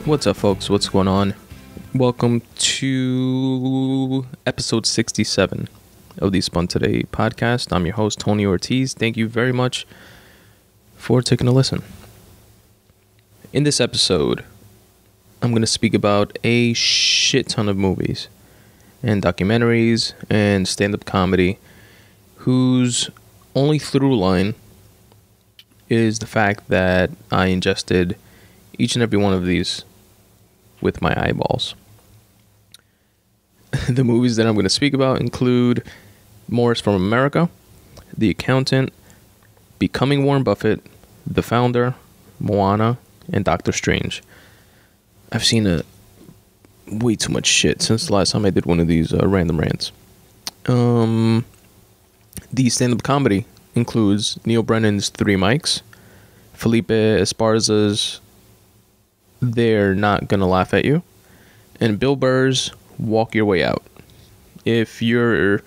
What's up, folks? What's going on? Welcome to episode 67 of the Spun Today podcast. I'm your host, Tony Ortiz. Thank you very much for taking a listen. In this episode, I'm going to speak about a shit ton of movies and documentaries and stand-up comedy whose only through line is the fact that I ingested each and every one of these with my eyeballs. The movies that I'm going to speak about include Morris from America, The Accountant, Becoming Warren Buffett, The Founder, Moana, and Doctor Strange. I've seen way too much shit since the last time I did one of these random rants. The stand-up comedy includes Neil Brennan's Three Mics, Felipe Esparza's They're Not Gonna Laugh at You, and Bill Burr's Walk Your Way Out. If you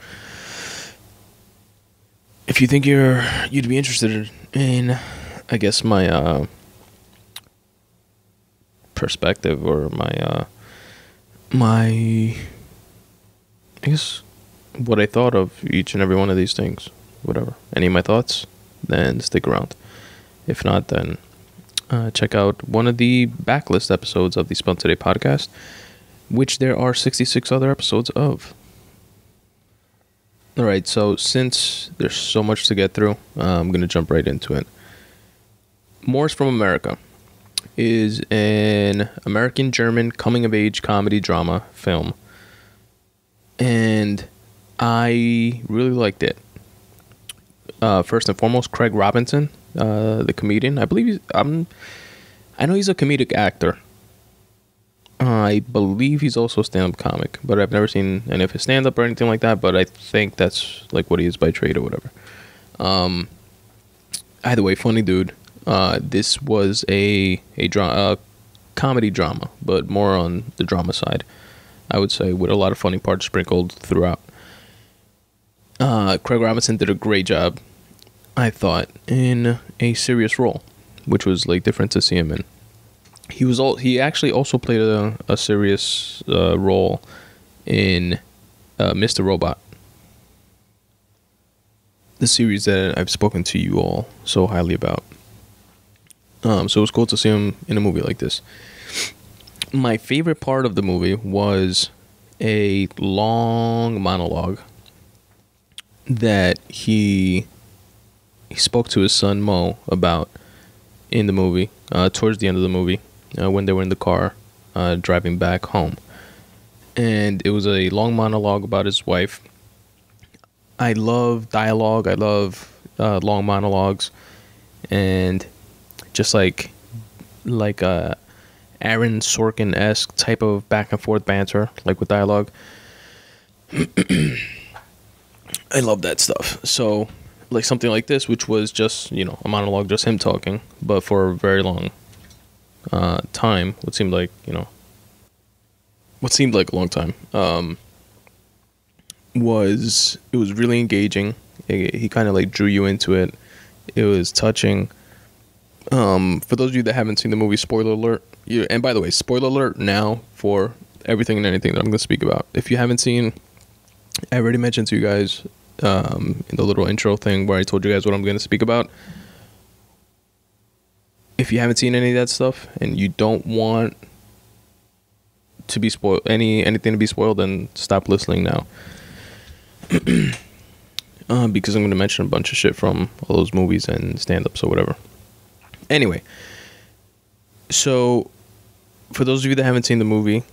think you'd be interested in, I guess, my perspective or my I guess what I thought of each and every one of these things, whatever, any of my thoughts, then stick around. If not, then check out one of the backlist episodes of the Spun Today podcast, which there are 66 other episodes of. Alright, so since there's so much to get through, I'm going to jump right into it. Morris from America is an American-German coming-of-age comedy drama film, and I really liked it. First and foremost, Craig Robinson, the comedian. I believe I know he's a comedic actor. I believe he's also a stand-up comic, but I've never seen any of his stand-up or anything like that, but I think that's like what he is by trade or whatever. Either way, funny dude. This was a comedy drama, but more on the drama side, I would say, with a lot of funny parts sprinkled throughout. Craig Robinson did a great job, I thought, in a serious role, which was like different to see him in. He actually also played a serious role in Mr. Robot, the series that I've spoken to you all so highly about. So it was cool to see him in a movie like this. My favorite part of the movie was a long monologue that he spoke to his son Mo about in the movie, towards the end of the movie, when they were in the car driving back home. And it was a long monologue about his wife. I love dialogue. I love long monologues, and just like Aaron Sorkin-esque type of back and forth banter, like with dialogue. I love that stuff. So, like something like this, which was just, a monologue, just him talking, but for a very long time, what seemed like a long time, was really engaging. He kind of like drew you into it. It was touching. For those of you that haven't seen the movie, spoiler alert. And by the way, spoiler alert now for everything and anything that I'm going to speak about. If you haven't seen, I already mentioned to you guys in the little intro thing where I told you guys what I'm going to speak about. If you haven't seen any of that stuff and you don't want to be spoiled, anything to be spoiled, then stop listening now. Because I'm going to mention a bunch of shit from all those movies and stand-ups or whatever. Anyway, so for those of you that haven't seen the movie,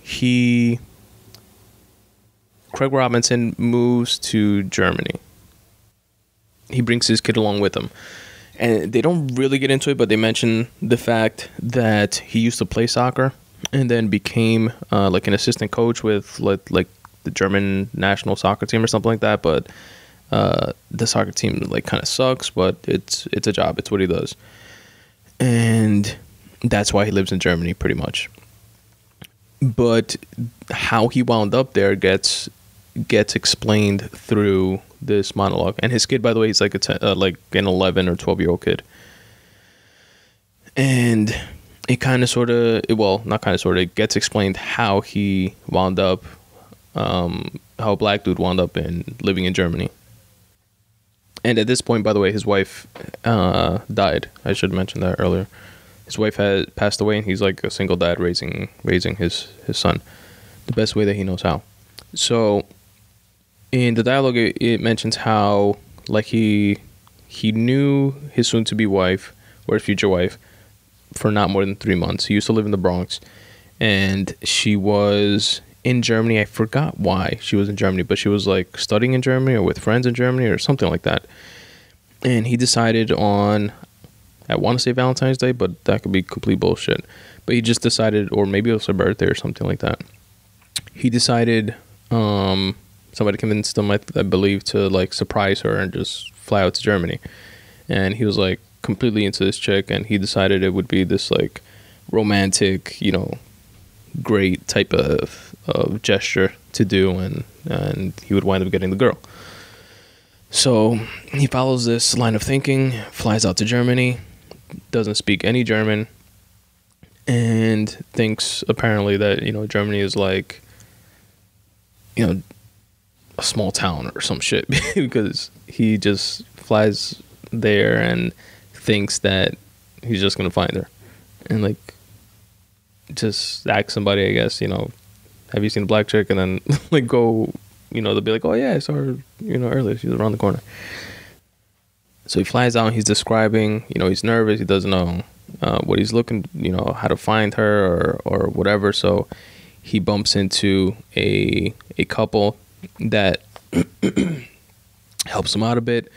Craig Robinson moves to Germany. He brings his kid along with him. And they don't really get into it, but they mention the fact that he used to play soccer and then became like an assistant coach with like the German national soccer team or something like that. But the soccer team like kind of sucks, but it's a job. It's what he does. And that's why he lives in Germany pretty much. But how he wound up there gets explained through this monologue. And his kid, by the way, he's like an 11 or 12-year-old kid. And it kind of sort of, well, not kind of sort of, it gets explained how he wound up, how a black dude wound up living in Germany. And at this point, by the way, his wife died. I should mention that earlier. His wife had passed away, and he's like a single dad raising his son the best way that he knows how. So in the dialogue, it mentions how like he knew his soon-to-be wife, or his future wife, for not more than 3 months. He used to live in the Bronx, and she was in Germany. I forgot why she was in Germany, but she was like studying in Germany or with friends in Germany or something like that. And he decided on, I want to say Valentine's Day, but that could be complete bullshit. But he just decided, or maybe it was her birthday or something like that. He decided, somebody convinced him, I believe, to like surprise her and just fly out to Germany. And he was like completely into this chick, and he decided it would be this like romantic, you know, great type of gesture to do, and he would wind up getting the girl. So he follows this line of thinking, flies out to Germany, doesn't speak any German, and thinks apparently that, you know, Germany is like, you know, a small town or some shit, because he just flies there and thinks that he's just gonna find her, and like just ask somebody, I guess, you know, have you seen a black chick? And then like go, you know, they'll be like, oh yeah, I saw her, you know, earlier, she was around the corner. So he flies out, and he's describing, you know, he's nervous, he doesn't know what he's looking, you know, how to find her or whatever. So he bumps into a couple that helps him out a bit,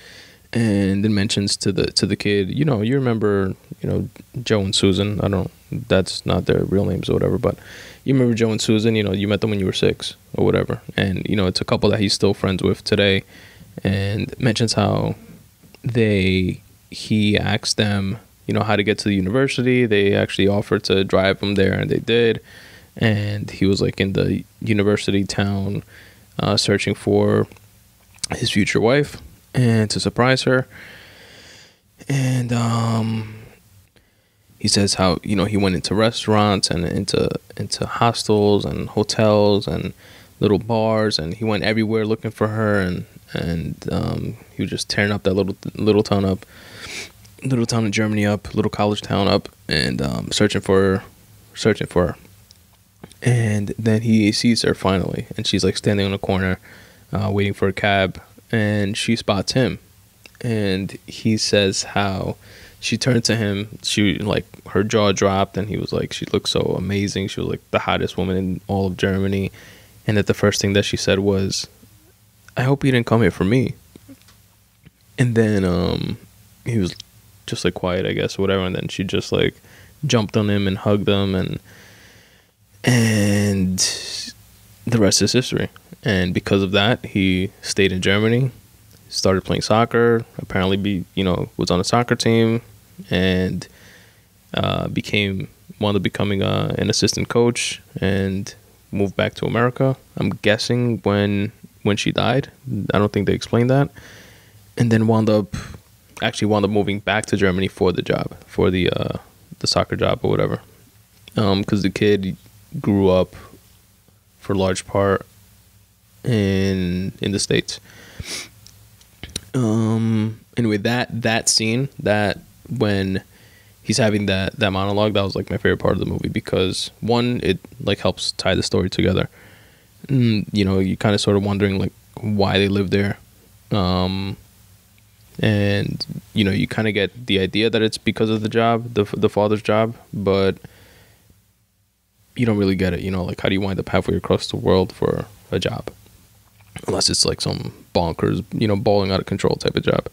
and then mentions to the kid, you know, you remember, you know, Joe and Susan. That's not their real names or whatever, but you remember Joe and Susan, you know, you met them when you were 6 or whatever. And, you know, it's a couple that he's still friends with today, and mentions how he asked them, you know, how to get to the university. They actually offered to drive him there, and they did. And he was like in the university town, searching for his future wife and to surprise her. And he says how, you know, he went into restaurants and into hostels and hotels and little bars, and he went everywhere looking for her, and he was just tearing up that little town in Germany up, little college town up, and searching for her. And then he sees her finally, and she's like standing on a corner, waiting for a cab, and she spots him, and he says how she turned to him, she like her jaw dropped, and he was like, she looked so amazing, she was like the hottest woman in all of Germany, and that the first thing that she said was, I hope you didn't come here for me. And then he was just like quiet, I guess, or whatever, and then she just like jumped on him and hugged him, and the rest is history. And because of that, he stayed in Germany, started playing soccer, apparently was on a soccer team, and wound up becoming an assistant coach, and moved back to America. I'm guessing when she died. I don't think they explained that. And then wound up moving back to Germany for the job, for the soccer job or whatever. Because the kid grew up for a large part in the States. Anyway, that scene, that when he's having that monologue, that was like my favorite part of the movie, because one, it like helps tie the story together. You know, you kind of sort of wondering like why they live there, and you know, you kind of get the idea that it's because of the job, the father's job, but you don't really get it. You know, like how do you wind up halfway across the world for a job, unless it's like some bonkers, you know, balling out of control type of job.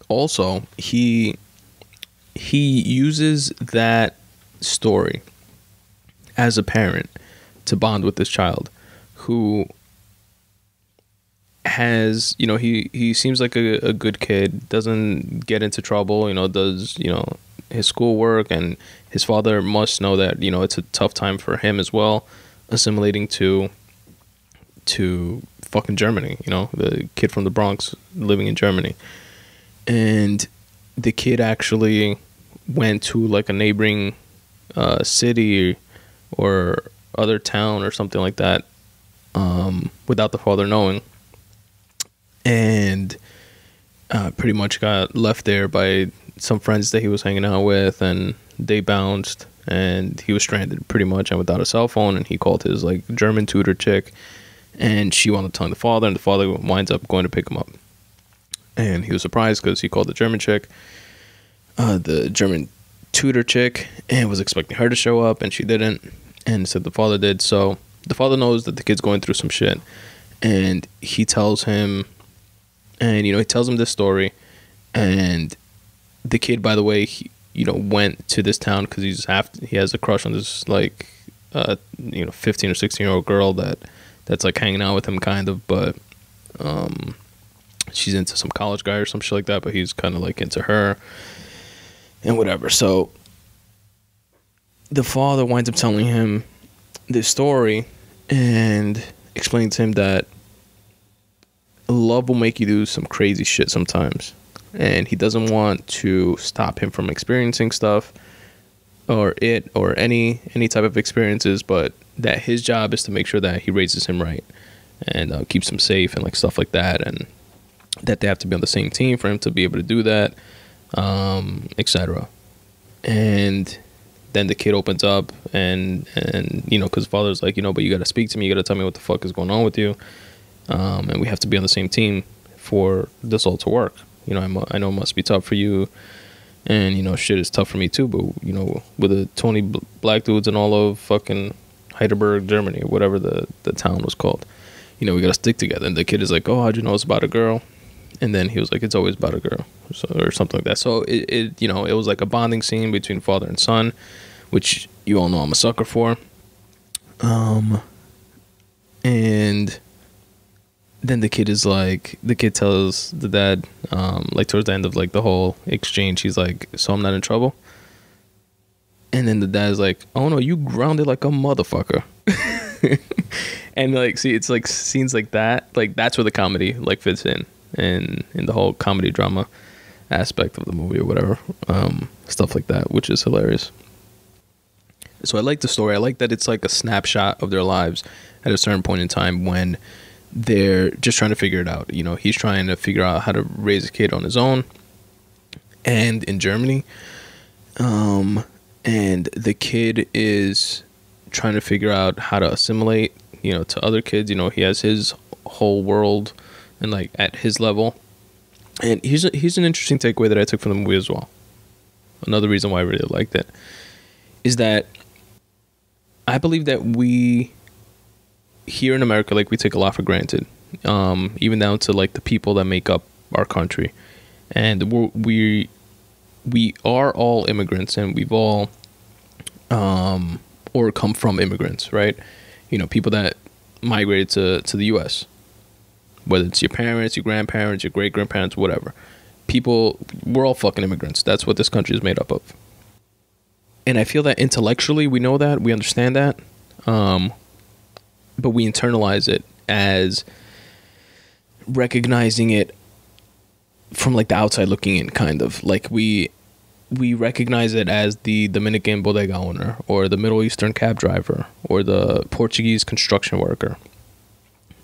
Also, he uses that story as a parent to bond with this child, who has, you know, he seems like a good kid, doesn't get into trouble, you know, does, you know, his schoolwork, and his father must know that, you know, it's a tough time for him as well, assimilating to fucking Germany, you know, the kid from the Bronx living in Germany. And the kid actually went to like a neighboring city or other town or something like that, without the father knowing, and pretty much got left there by some friends that he was hanging out with, and they bounced, and he was stranded pretty much and without a cell phone. And he called his like German tutor chick, and she wound up telling the father, and the father winds up going to pick him up. And he was surprised because he called the German chick, the German tutor chick, and was expecting her to show up, and she didn't, and said the father did. So the father knows that the kid's going through some shit, and he tells him, and he tells him this story. And the kid, by the way, he, went to this town because he has a crush on this like 15 or 16-year-old girl that's like hanging out with him kind of, but she's into some college guy or some shit like that, but he's kind of like into her and whatever. So the father winds up telling him this story and explaining to him that love will make you do some crazy shit sometimes, and he doesn't want to stop him from experiencing stuff or any type of experiences, but that his job is to make sure that he raises him right and keeps him safe and like stuff like that, and that they have to be on the same team for him to be able to do that, etc. And then the kid opens up and because father's like, but you got to speak to me, you got to tell me what the fuck is going on with you, and we have to be on the same team for this all to work. I know it must be tough for you, and shit is tough for me too, but with the 20 black dudes and all of fucking Heidelberg, Germany, or whatever the town was called, we gotta stick together. And the kid is like, oh, how'd you know it's about a girl? And then he was like, it's always about a girl, or something like that. So it was like a bonding scene between father and son, which you all know I'm a sucker for. And then the kid tells the dad, like towards the end of like the whole exchange, he's like, so I'm not in trouble? And then the dad's like, oh no, you grounded like a motherfucker. And like, see, it's like scenes like that, like that's where the comedy like fits in the whole comedy drama aspect of the movie or whatever, stuff like that, which is hilarious. So I like the story. I like that it's like a snapshot of their lives at a certain point in time when they're just trying to figure it out. He's trying to figure out how to raise a kid on his own, and in Germany, and the kid is trying to figure out how to assimilate, to other kids. He has his whole world and like at his level. And here's an interesting takeaway that I took from the movie as well. Another reason why I really liked it is that I believe that we here in America, like, we take a lot for granted, even down to like the people that make up our country. And we are all immigrants, and we've all or come from immigrants, right? People that migrated to the US, whether it's your parents, your grandparents, your great grandparents, whatever. We're all fucking immigrants. That's what this country is made up of. And I feel that intellectually we know that, we understand that, but we internalize it as recognizing it from like the outside looking in, kind of like we recognize it as the Dominican bodega owner, or the Middle Eastern cab driver, or the Portuguese construction worker.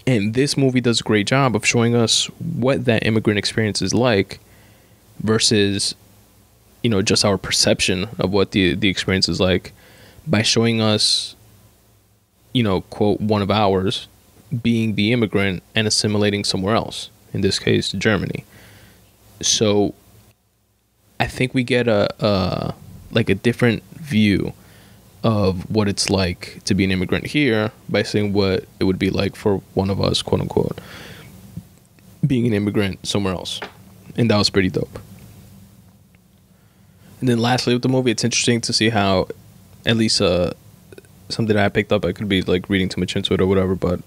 And this movie does a great job of showing us what that immigrant experience is like versus, just our perception of what the experience is like, by showing us, quote, one of ours being the immigrant and assimilating somewhere else, in this case, Germany. So I think we get a different view of what it's like to be an immigrant here by seeing what it would be like for one of us, quote unquote, being an immigrant somewhere else. And that was pretty dope. And then lastly with the movie, it's interesting to see how, at least something that I picked up, I could be like reading too much into it or whatever, but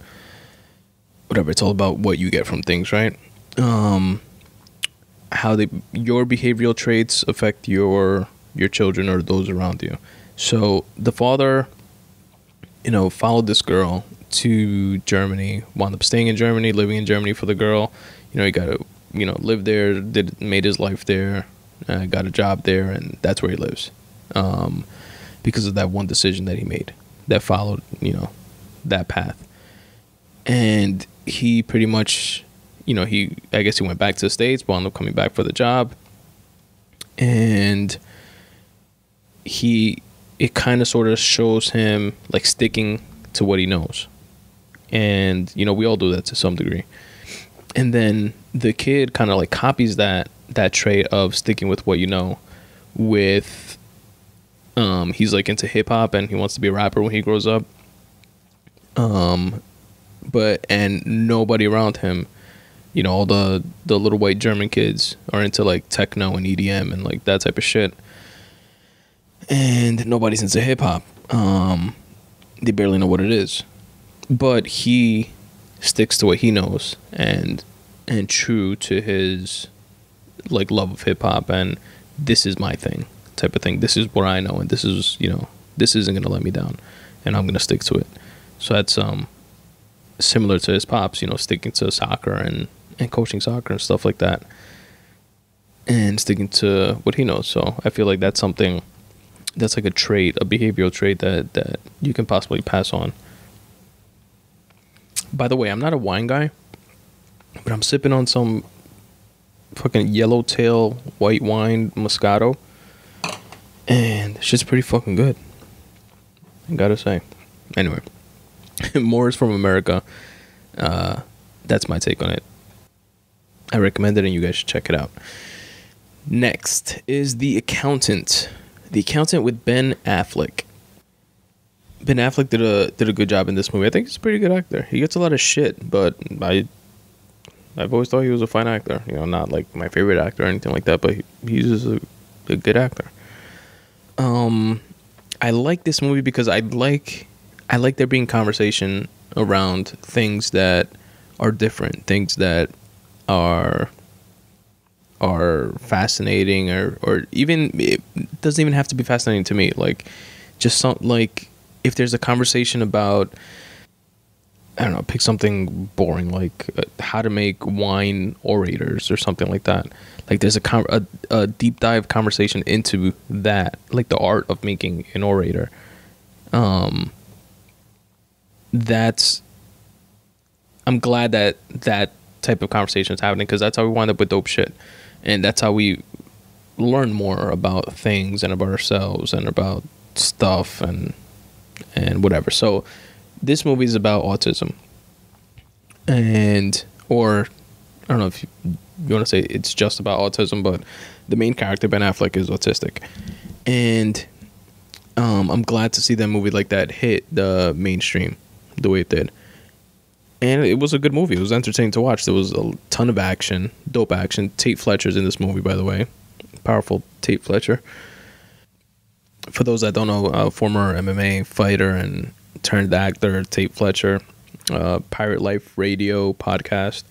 whatever, it's all about what you get from things, right? How your behavioral traits affect your children or those around you. So the father, followed this girl to Germany, wound up staying in Germany, living in Germany for the girl. He got to, live there, made his life there, got a job there, and that's where he lives, because of that one decision that he made that followed, that path. And he pretty much, I guess he went back to the States, but ended up coming back for the job. And it kind of sort of shows him like sticking to what he knows. And, we all do that to some degree. And then the kid kind of like copies that trait of sticking with what you know with, he's like into hip hop and he wants to be a rapper when he grows up. And nobody around him, all the little white German kids are into like techno and EDM and like that type of shit. And nobody's into hip hop. They barely know what it is. But he sticks to what he knows and true to his like love of hip hop, and this is my thing type of thing. This is what I know, and this is, this isn't gonna let me down, and I'm gonna stick to it. So that's similar to his pops, sticking to soccer and coaching soccer and stuff like that, and sticking to what he knows. So I feel like that's something that's like a trait, a behavioral trait that you can possibly pass on. By the way, I'm not a wine guy, but I'm sipping on some fucking yellowtail white wine Moscato, and it's just pretty fucking good, I gotta say. Anyway, more is from America. That's my take on it. I recommend it, and you guys should check it out. Next is The Accountant. The Accountant with Ben Affleck. Ben Affleck did a good job in this movie. I think he's a pretty good actor. He gets a lot of shit, but I've always thought he was a fine actor. Not like my favorite actor or anything like that, but he's just a good actor. I like this movie because I like there being conversation around things that are different, things that are fascinating, or even, it doesn't even have to be fascinating to me. Like, just something like, if there's a conversation about, I don't know, pick something boring, like how to make wine orators or something like that. Like, there's a deep dive conversation into that, like the art of making an orator. I'm glad that type of conversation is happening, because that's how we wind up with dope shit. And that's how we learn more about things and about ourselves and about stuff and whatever. So this movie is about autism, or I don't know if you want to say it's just about autism, but the main character, Ben Affleck, is autistic. And I'm glad to see that movie like that hit the mainstream the way it did. And it was a good movie. It was entertaining to watch. There was a ton of action, dope action. Tate Fletcher's in this movie, by the way. Powerful Tate Fletcher. For those that don't know, former MMA fighter and turned actor, Tate Fletcher. Pirate Life Radio podcast.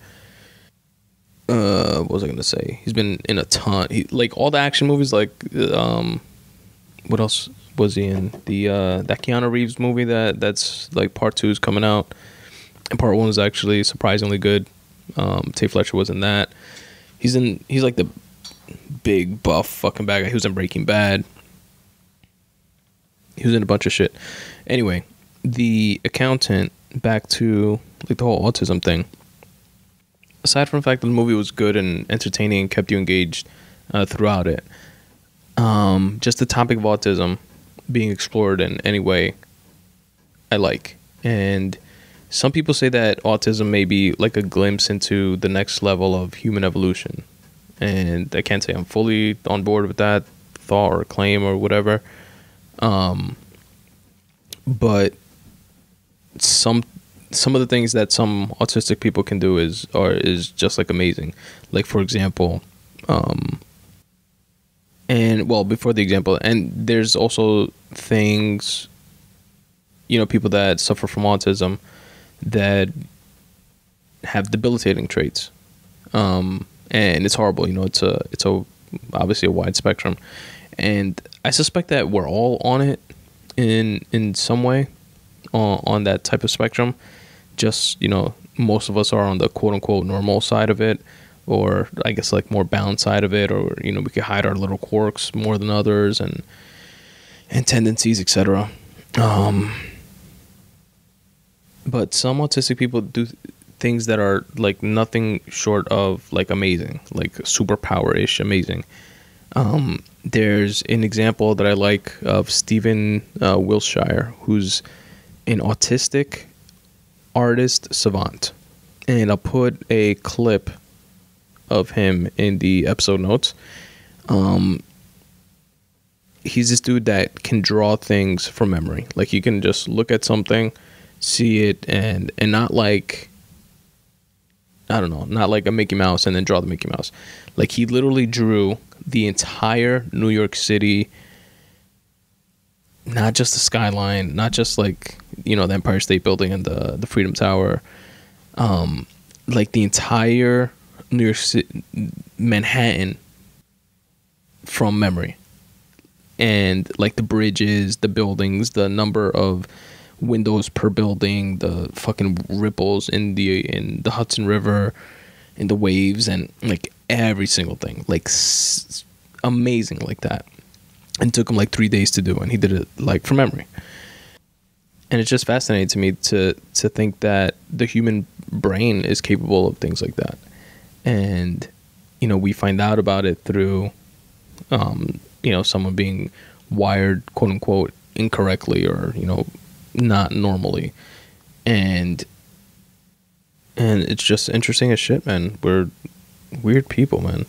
What was I going to say? He's been in a ton. Like all the action movies, like, what else was he in? That Keanu Reeves movie that's like part 2 is coming out. And part 1 is actually surprisingly good. Tate Fletcher was in that. He's like the big buff fucking bad guy. He was in Breaking Bad. He was in a bunch of shit. Anyway, The Accountant, back to like the whole autism thing. Aside from the fact that the movie was good and entertaining and kept you engaged throughout it, just the topic of autism being explored in any way I like. And some people say that autism may be like a glimpse into the next level of human evolution. And I can't say I'm fully on board with that thought or claim or whatever. But some of the things that some autistic people can do is just like amazing. Like, for example, before the example, and there's also things, people that suffer from autism that have debilitating traits, and it's horrible. It's obviously a wide spectrum, and I suspect that we're all on it in some way, on that type of spectrum. Just most of us are on the quote unquote normal side of it, or I guess like more balanced side of it, or we could hide our little quirks more than others and tendencies, etc. But some autistic people do things that are like nothing short of like amazing, like superpower-ish amazing. There's an example that I like of Stephen Wilshire, who's an autistic artist savant. And I'll put a clip of him in the episode notes. He's this dude that can draw things from memory. Like, you can just look at something, see it, and not like, I don't know, not like a Mickey Mouse and then draw the Mickey Mouse. Like, he literally drew the entire New York City, not just the skyline, not just like, the Empire State Building and the Freedom Tower, like the entire New York City, Manhattan, from memory. And like the bridges, the buildings, the number of windows per building, the fucking ripples in the Hudson River, in the waves, and like every single thing, like amazing like that. And it took him like 3 days to do, and he did it like from memory. And it's just fascinating to me to think that the human brain is capable of things like that. And we find out about it through someone being wired, quote unquote, incorrectly, or not normally. And it's just interesting as shit, man. We're weird people, man.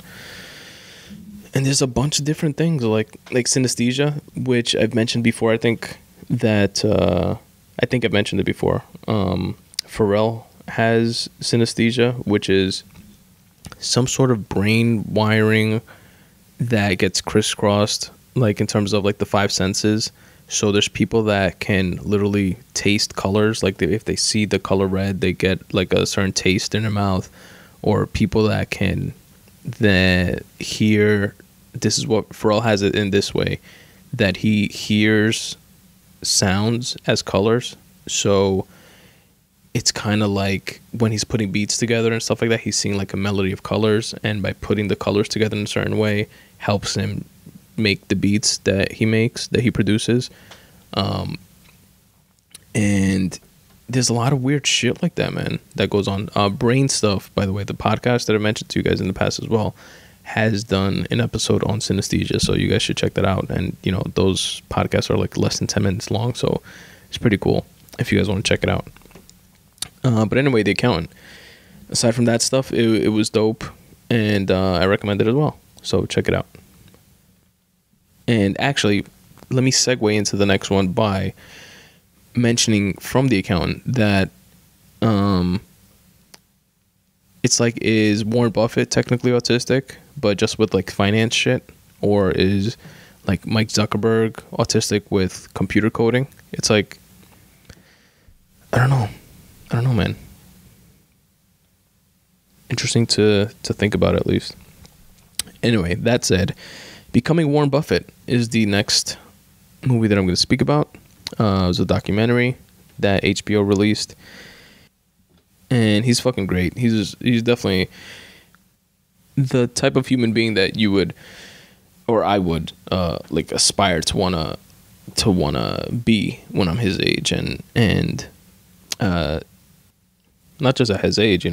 And there's a bunch of different things like synesthesia, which I've mentioned before. I think I've mentioned it before. Pharrell has synesthesia, which is some sort of brain wiring that gets crisscrossed, like in terms of like the five senses. So there's people that can literally taste colors, like if they see the color red, they get like a certain taste in their mouth. Or people that can then hear, this is what Pharrell has it in this way, that he hears sounds as colors. So it's kind of like when he's putting beats together and stuff like that, he's seeing like a melody of colors, and by putting the colors together in a certain way helps him make the beats that he produces. And there's a lot of weird shit like that, man, that goes on. Brain Stuff, by the way, the podcast that I mentioned to you guys in the past as well, has done an episode on synesthesia, so you guys should check that out. And those podcasts are like less than 10 minutes long, so it's pretty cool if you guys want to check it out. But anyway, The Accountant, aside from that stuff, it was dope, and I recommend it as well, so check it out. And actually, let me segue into the next one by mentioning from The Accountant that it's like, is Warren Buffett technically autistic, but just with like finance shit? Or is like Mike Zuckerberg autistic with computer coding? It's like, I don't know, man. Interesting to think about, at least. Anyway, that said, Becoming Warren Buffett is the next movie that I'm going to speak about. It was a documentary that HBO released, and he's fucking great. He's definitely the type of human being that you would, or I would, like aspire to wanna be when I'm his age, and not just at his age,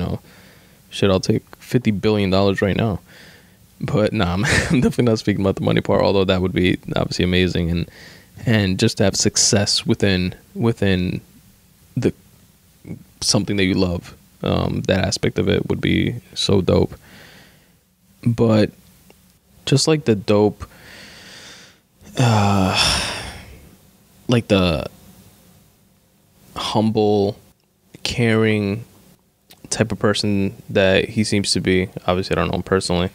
shit, I'll take $50 billion right now. But nah, I'm definitely not speaking about the money part, although that would be obviously amazing, and just to have success within the something that you love, that aspect of it would be so dope. But just like the dope, like the humble, caring type of person that he seems to be. Obviously, I don't know him personally,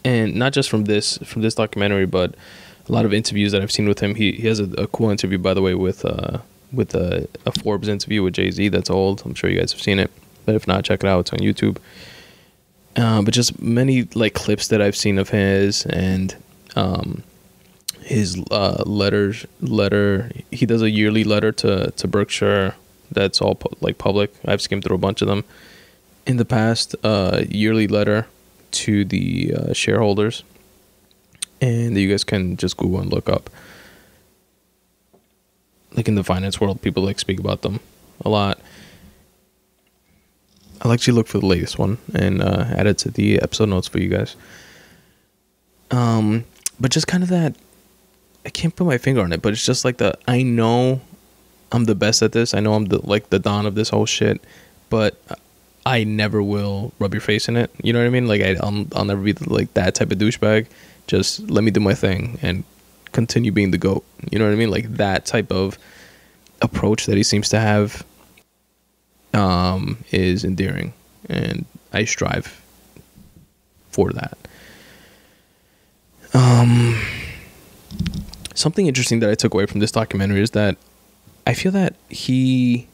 and not just from this documentary, but a lot of interviews that I've seen with him. He has a cool interview, by the way, with a Forbes interview with Jay-Z that's old. I'm sure you guys have seen it, but if not, check it out. It's on YouTube. But just many like clips that I've seen of his, and his letter. He does a yearly letter to Berkshire that's all like public. I've skimmed through a bunch of them in the past. Yearly letter to the shareholders, and you guys can just Google and look up. Like in the finance world, people like speak about them a lot. I'll actually look for the latest one and add it to the episode notes for you guys. But just kind of that, I can't put my finger on it, but it's just like I know I'm the best at this. I know I'm the Don of this whole shit, but I never will rub your face in it. You know what I mean? Like I'll never be like that type of douchebag. Just let me do my thing and continue being the GOAT. You know what I mean? Like that type of approach that he seems to have is endearing, and I strive for that. Something interesting that I took away from this documentary is that I feel that he's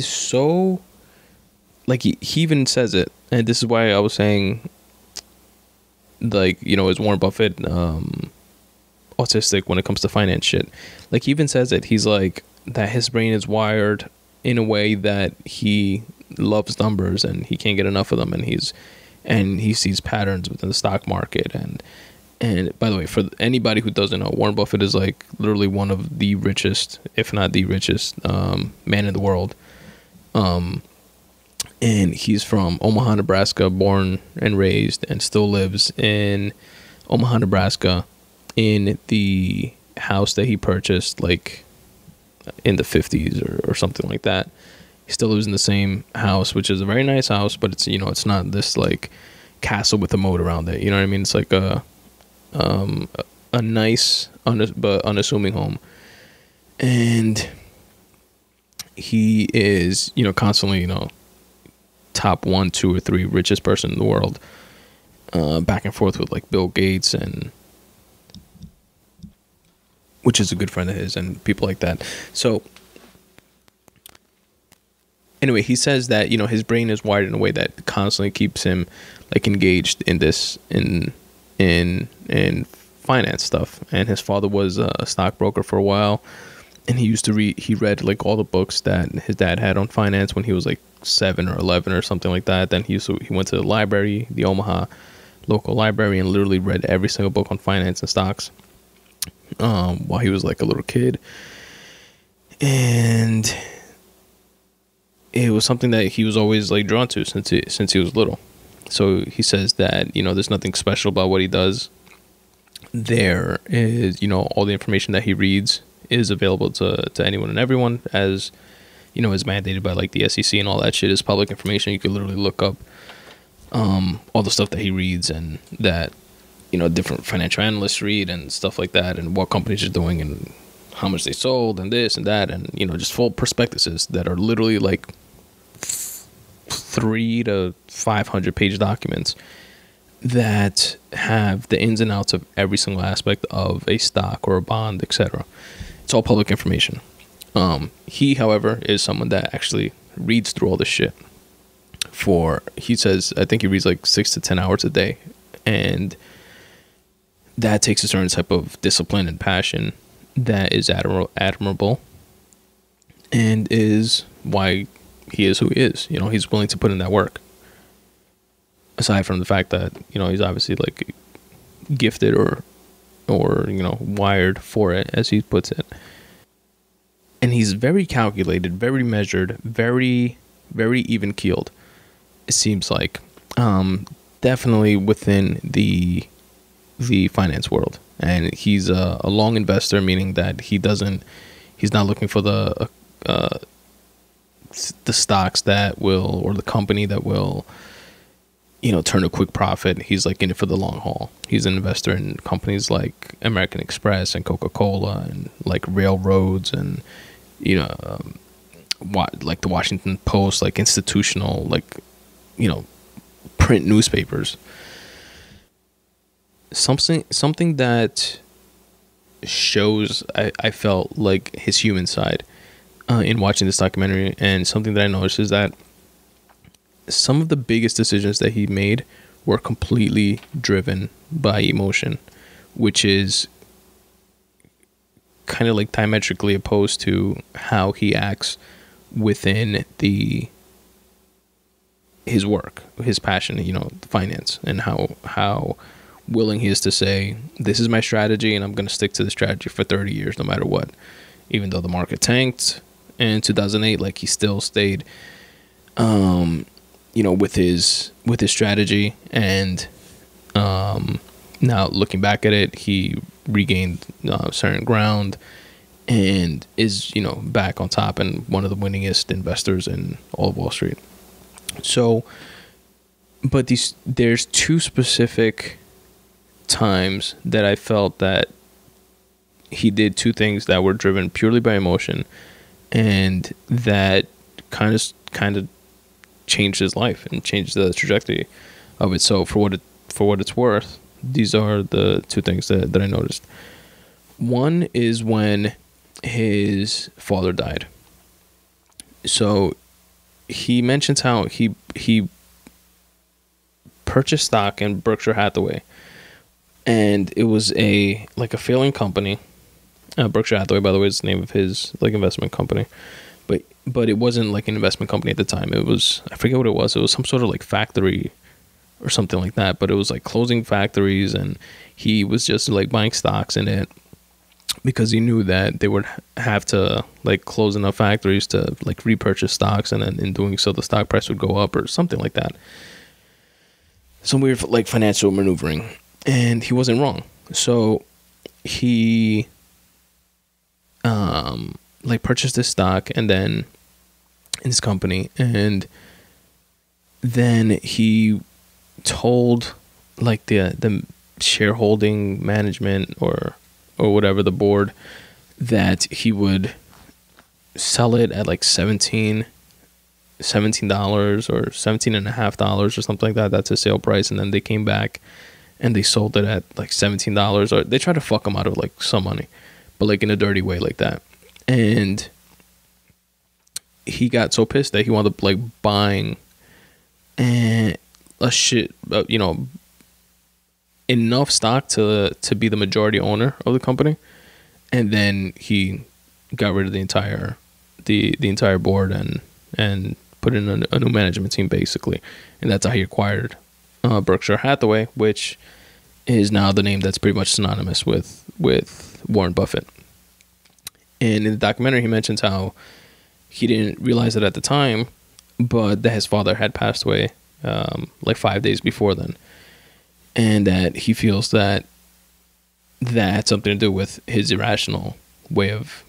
so, like, he even says it, and this is why I was saying, like, you know, is Warren Buffett autistic when it comes to finance shit? Like, he even says it. He's like, that his brain is wired in a way that he loves numbers and he can't get enough of them, and he sees patterns within the stock market. And by the way, for anybody who doesn't know, Warren Buffett is like literally one of the richest, if not the richest, man in the world. And he's from Omaha, Nebraska, born and raised, and still lives in Omaha, Nebraska, in the house that he purchased like in the 50s or something like that. He still lives in the same house, which is a very nice house, but it's, you know, it's not this like castle with a moat around it. You know what I mean? It's like a nice but unassuming home. And he is, you know, constantly, you know, top 1, 2, or 3 richest person in the world, back and forth with like Bill Gates, and which is a good friend of his, and people like that. So anyway, he says that, you know, his brain is wired in a way that constantly keeps him like engaged in this in finance stuff. And his father was a stockbroker for a while, and he read like all the books that his dad had on finance when he was like 7 or 11 or something like that. Then he went to the library, the Omaha local library, and literally read every single book on finance and stocks while he was like a little kid. And it was something that he was always like drawn to since he was little. So he says that, you know, there's nothing special about what he does. There is, you know, all the information that he reads is available to anyone and everyone, as, you know, is mandated by like the SEC, and all that shit is public information. You could literally look up all the stuff that he reads, and that, you know, different financial analysts read and stuff like that, and what companies are doing and how much they sold and this and that, and, you know, just full prospectuses that are literally like 300 to 500 page documents that have the ins and outs of every single aspect of a stock or a bond, etc. It's all public information. He, however, is someone that actually reads through all this shit he says, I think he reads like 6 to 10 hours a day, and that takes a certain type of discipline and passion that is admirable, and is why he is who he is. You know, he's willing to put in that work. Aside from the fact that, you know, he's obviously like gifted or you know, wired for it, as he puts it. And he's very calculated, very measured, very, very even keeled, it seems like. Definitely within the finance world. And he's a long investor, meaning that he's not looking for the stocks that will, or the company that will, you know, turn a quick profit. He's like in it for the long haul. He's an investor in companies like American Express and Coca-Cola, and like railroads, and, you know, like the Washington Post, like institutional, like, you know, print newspapers. Something that shows, I felt like his human side in watching this documentary, and something that I noticed is that some of the biggest decisions that he made were completely driven by emotion, which is kind of like diametrically opposed to how he acts within his work, his passion, finance, and how willing he is to say, this is my strategy and I'm going to stick to the strategy for 30 years no matter what. Even though the market tanked in 2008, like, he still stayed with his strategy. And now looking back at it, he regained certain ground and is back on top and one of the winningest investors in all of Wall Street. So, but there's two specific times that I felt that he did two things that were driven purely by emotion, and that kind of changed his life and changed the trajectory of it. So for what it's worth, these are the two things that I noticed. One is when his father died. So he mentions how he purchased stock in Berkshire Hathaway, and it was a failing company. Berkshire Hathaway, by the way, is the name of his investment company, but it wasn't like an investment company at the time. It was, I forget what it was. It was some sort of factory or something like that. But it was closing factories, and he was just buying stocks in it because he knew that they would have to close enough factories to repurchase stocks, and then in doing so, the stock price would go up or something like that. Some weird financial maneuvering, and he wasn't wrong. So he purchased this stock and then in his company, and then he told the shareholding management or whatever, the board, that he would sell it at $17 or $17.50 or something like that. That's his sale price. And then they came back and they sold it at $17, or they tried to fuck him out of some money, but in a dirty way like that. And he got so pissed that he wound up buying enough stock to be the majority owner of the company. And then he got rid of the entire board and put in a new management team, basically. And that's how he acquired Berkshire Hathaway, which is now the name that's pretty much synonymous with Warren Buffett. And in the documentary, he mentions how he didn't realize it at the time, but that his father had passed away 5 days before then, and that he feels that had something to do with his irrational way of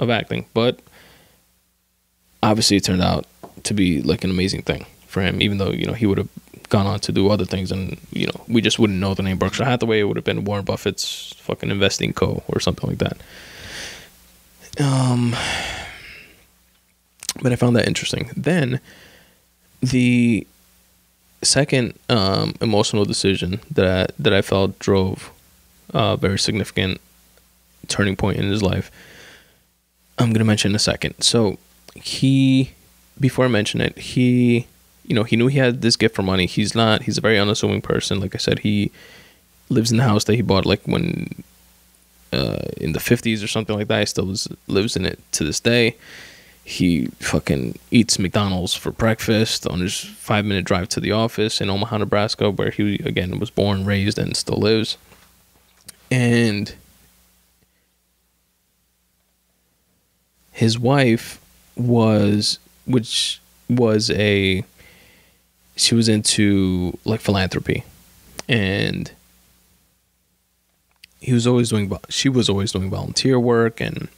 acting. But obviously, it turned out to be an amazing thing for him, even though he would have gone on to do other things, and we just wouldn't know the name Berkshire Hathaway. It would have been Warren Buffett's fucking investing co. or something like that. But I found that interesting. Then the second emotional decision that I felt drove a very significant turning point in his life, I'm going to mention in a second. So before I mention it, he knew he had this gift for money. He's a very unassuming person. Like I said, he lives in the house that he bought when in the 50s or something like that. He still lives in it to this day. He fucking eats McDonald's for breakfast on his 5-minute drive to the office in Omaha, Nebraska, where he, again, was born, raised, and still lives. And his wife she was into philanthropy, and she was always doing volunteer work and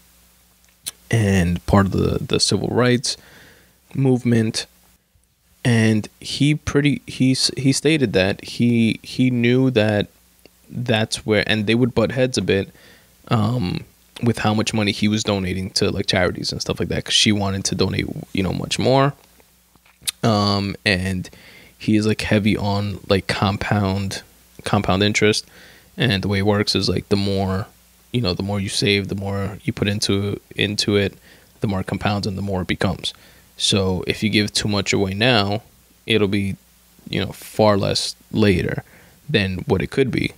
part of the civil rights movement. And he stated that he knew that's where, and they would butt heads a bit with how much money he was donating to charities and stuff like that, because she wanted to donate much more, and he is heavy on compound interest. And the way it works is the more you save, the more you put into it, the more it compounds and the more it becomes. So if you give too much away now, it'll be far less later than what it could be.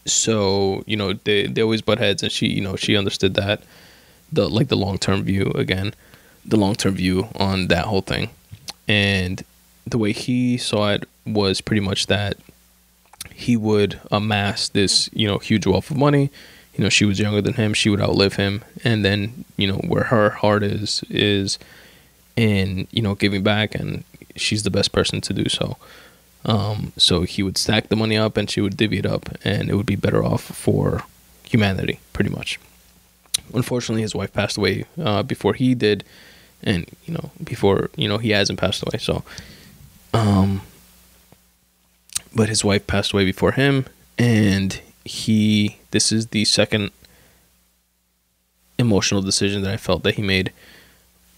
So they always butt heads, and she understood that the long-term view on that whole thing. And the way he saw it was pretty much that he would amass this, huge wealth of money. She was younger than him. She would outlive him. And then, where her heart is in, giving back, and she's the best person to do so. So he would stack the money up and she would divvy it up, and it would be better off for humanity, pretty much. Unfortunately, his wife passed away before he did, and before he hasn't passed away. So, but his wife passed away before him, and this is the second emotional decision that I felt that he made.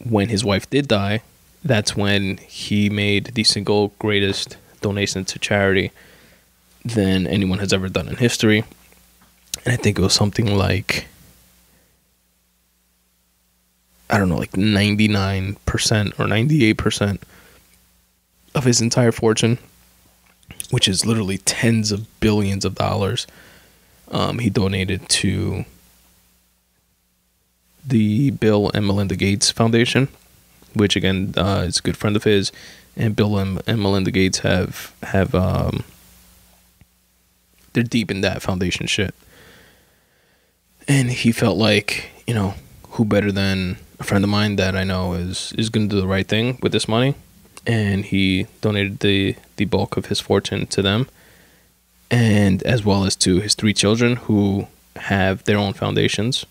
When his wife did die, that's when he made the single greatest donation to charity than anyone has ever done in history. And I think it was something like, I don't know, like 99% or 98% of his entire fortune, which is literally tens of billions of dollars, he donated to the Bill and Melinda Gates Foundation, which again is a good friend of his. And Bill and Melinda Gates have they're deep in that foundation shit. And he felt like, who better than a friend of mine that I know is going to do the right thing with this money. And he donated the bulk of his fortune to them, and as well as to his 3 children who have their own foundations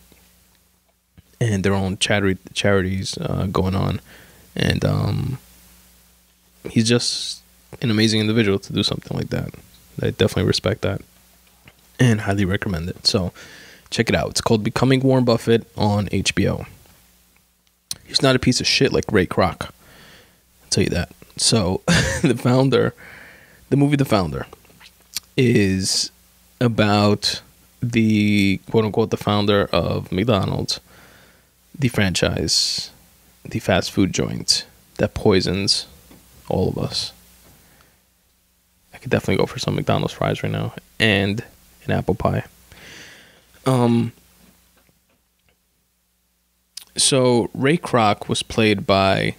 and their own charities going on. And he's just an amazing individual to do something like that. I definitely respect that and highly recommend it. So check it out. It's called Becoming Warren Buffett on HBO. He's not a piece of shit like Ray Kroc, I'll tell you that. So the movie The Founder is about the quote-unquote the founder of McDonald's, the franchise, the fast food joint that poisons all of us. I could definitely go for some McDonald's fries right now and an apple pie. So Ray Kroc was played by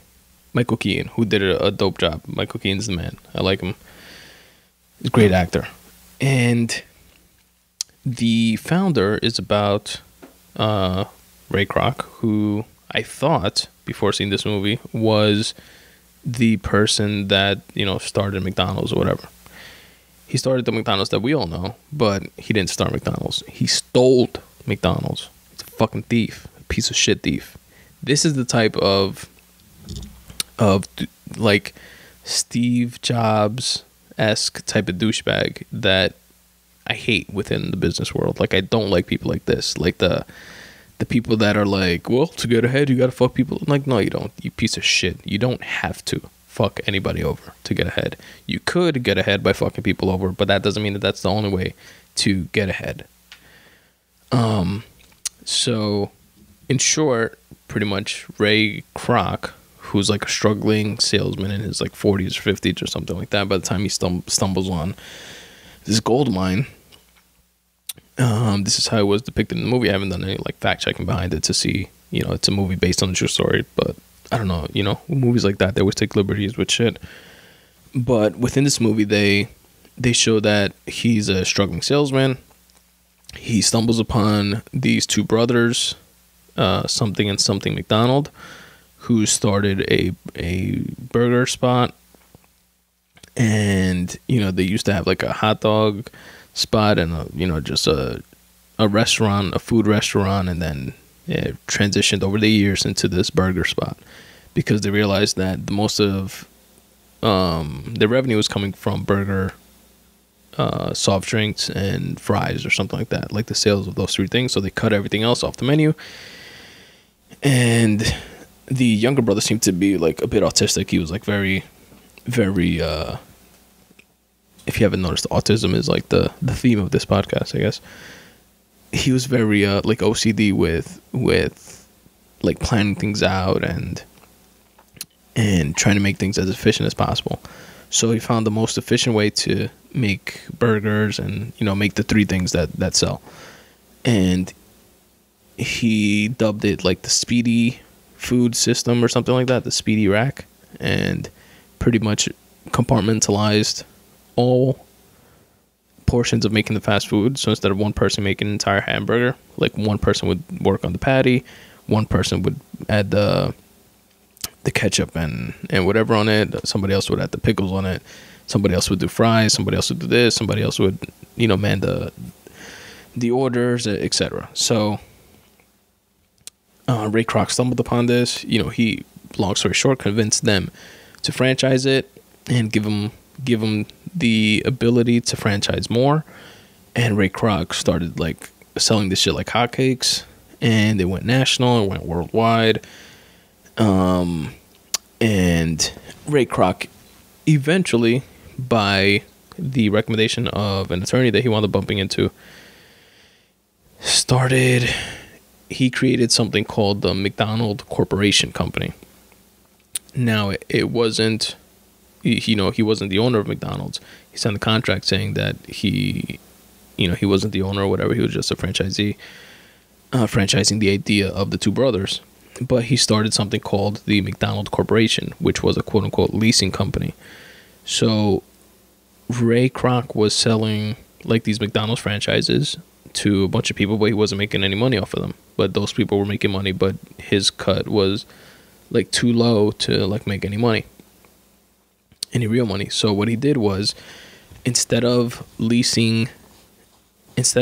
Michael Keaton, who did a dope job. Michael Keaton's the man. I like him. He's a great actor. And The Founder is about Ray Kroc, who I thought, before seeing this movie, was the person that, started McDonald's or whatever. He started the McDonald's that we all know, but he didn't start McDonald's. He stole McDonald's. He's a fucking thief. A piece of shit thief. This is the type of like Steve Jobs-esque type of douchebag that I hate within the business world. Like, I don't like people like this. Like the people that are like, well, to get ahead, you gotta fuck people. Like, no, you don't. You piece of shit. You don't have to fuck anybody over to get ahead. You could get ahead by fucking people over, but that doesn't mean that that's the only way to get ahead. So, in short, pretty much Ray Kroc, who's like a struggling salesman in his like 40s or 50s or something like that, by the time he stumbles on this gold mine. This is how it was depicted in the movie. I haven't done any like fact checking behind it to see, it's a movie based on a true story, but I don't know, movies like that, they always take liberties with shit. But within this movie, they show that he's a struggling salesman. He stumbles upon these 2 brothers, something and something McDonald, who started a burger spot. And, they used to have like a hot dog spot and, just a restaurant, a food restaurant. And then it transitioned over the years into this burger spot because they realized that the most of their revenue was coming from burger, soft drinks, and fries or something like that, like the sales of those 3 things. So they cut everything else off the menu. And the younger brother seemed to be like a bit autistic. He was like very, very, if you haven't noticed, autism is like the theme of this podcast, I guess. He was very like OCD with like planning things out and trying to make things as efficient as possible. So he found the most efficient way to make burgers and, make the 3 things that sell. And he dubbed it like the speedy food system or something like that, the speedy rack. And pretty much compartmentalized all portions of making the fast food. So instead of one person making an entire hamburger, like one person would work on the patty, one person would add the ketchup and whatever on it, somebody else would add the pickles on it, somebody else would do fries, somebody else would do this, somebody else would, you know, man the orders, etc. So Ray Kroc stumbled upon this. You know, he, long story short, convinced them to franchise it and give them the ability to franchise more. And Ray Kroc started like selling this shit like hotcakes, and it went national, it went worldwide. And Ray Kroc eventually, by the recommendation of an attorney that he wound up bumping into, he created something called the McDonald Corporation Company. Now, it wasn't, he wasn't the owner of McDonald's. He signed the contract saying that he wasn't the owner or whatever. He was just a franchisee, franchising the idea of the two brothers. But he started something called the McDonald Corporation, which was a quote-unquote leasing company. So Ray Kroc was selling like these McDonald's franchises to a bunch of people, but he wasn't making any money off of them. But those people were making money, but his cut was like too low to like make any real money. So what he did was, instead of leaving it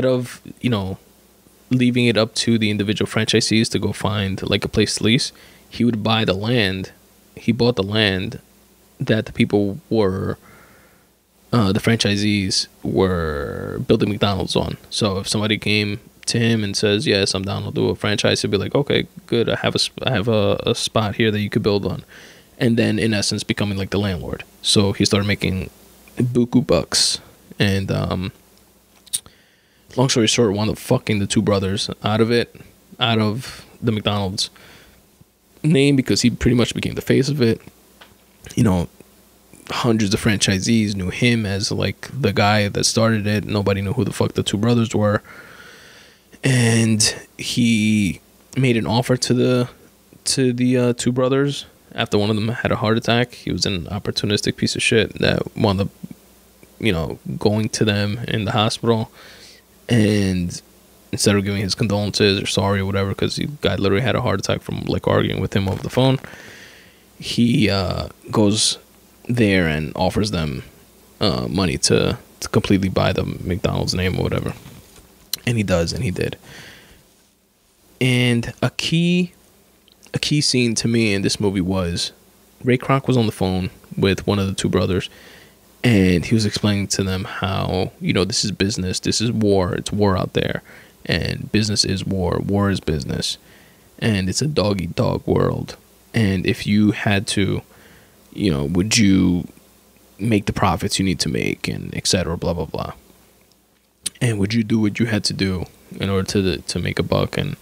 up to the individual franchisees to go find like a place to lease, he would buy the land. He bought the land that the people were, the franchisees were building McDonald's on. So if somebody came to him and says, yes, I'm down, I'll do a franchise, he'd be like, okay, good, I have a spot here that you could build on. And then in essence becoming like the landlord. So he started making buku bucks. And long story short, wound up fucking the two brothers out of the McDonald's name, because he pretty much became the face of it. You know, hundreds of franchisees knew him as like the guy that started it. Nobody knew who the fuck the two brothers were. And he made an offer to the two brothers after one of them had a heart attack. He was an opportunistic piece of shit that wound up, going to them in the hospital. And instead of giving his condolences or sorry or whatever, because the guy literally had a heart attack from like arguing with him over the phone, he goes there and offers them money to completely buy the McDonald's name or whatever. And he does, and he did. And a key scene to me in this movie was Ray Kroc was on the phone with one of the two brothers, and he was explaining to them how, this is business, this is war, it's war out there, and business is war is business, and it's a dog-eat-dog world. And if you had to, would you make the profits you need to make, and etc., blah, blah, blah. And would you do what you had to do in order to make a buck? And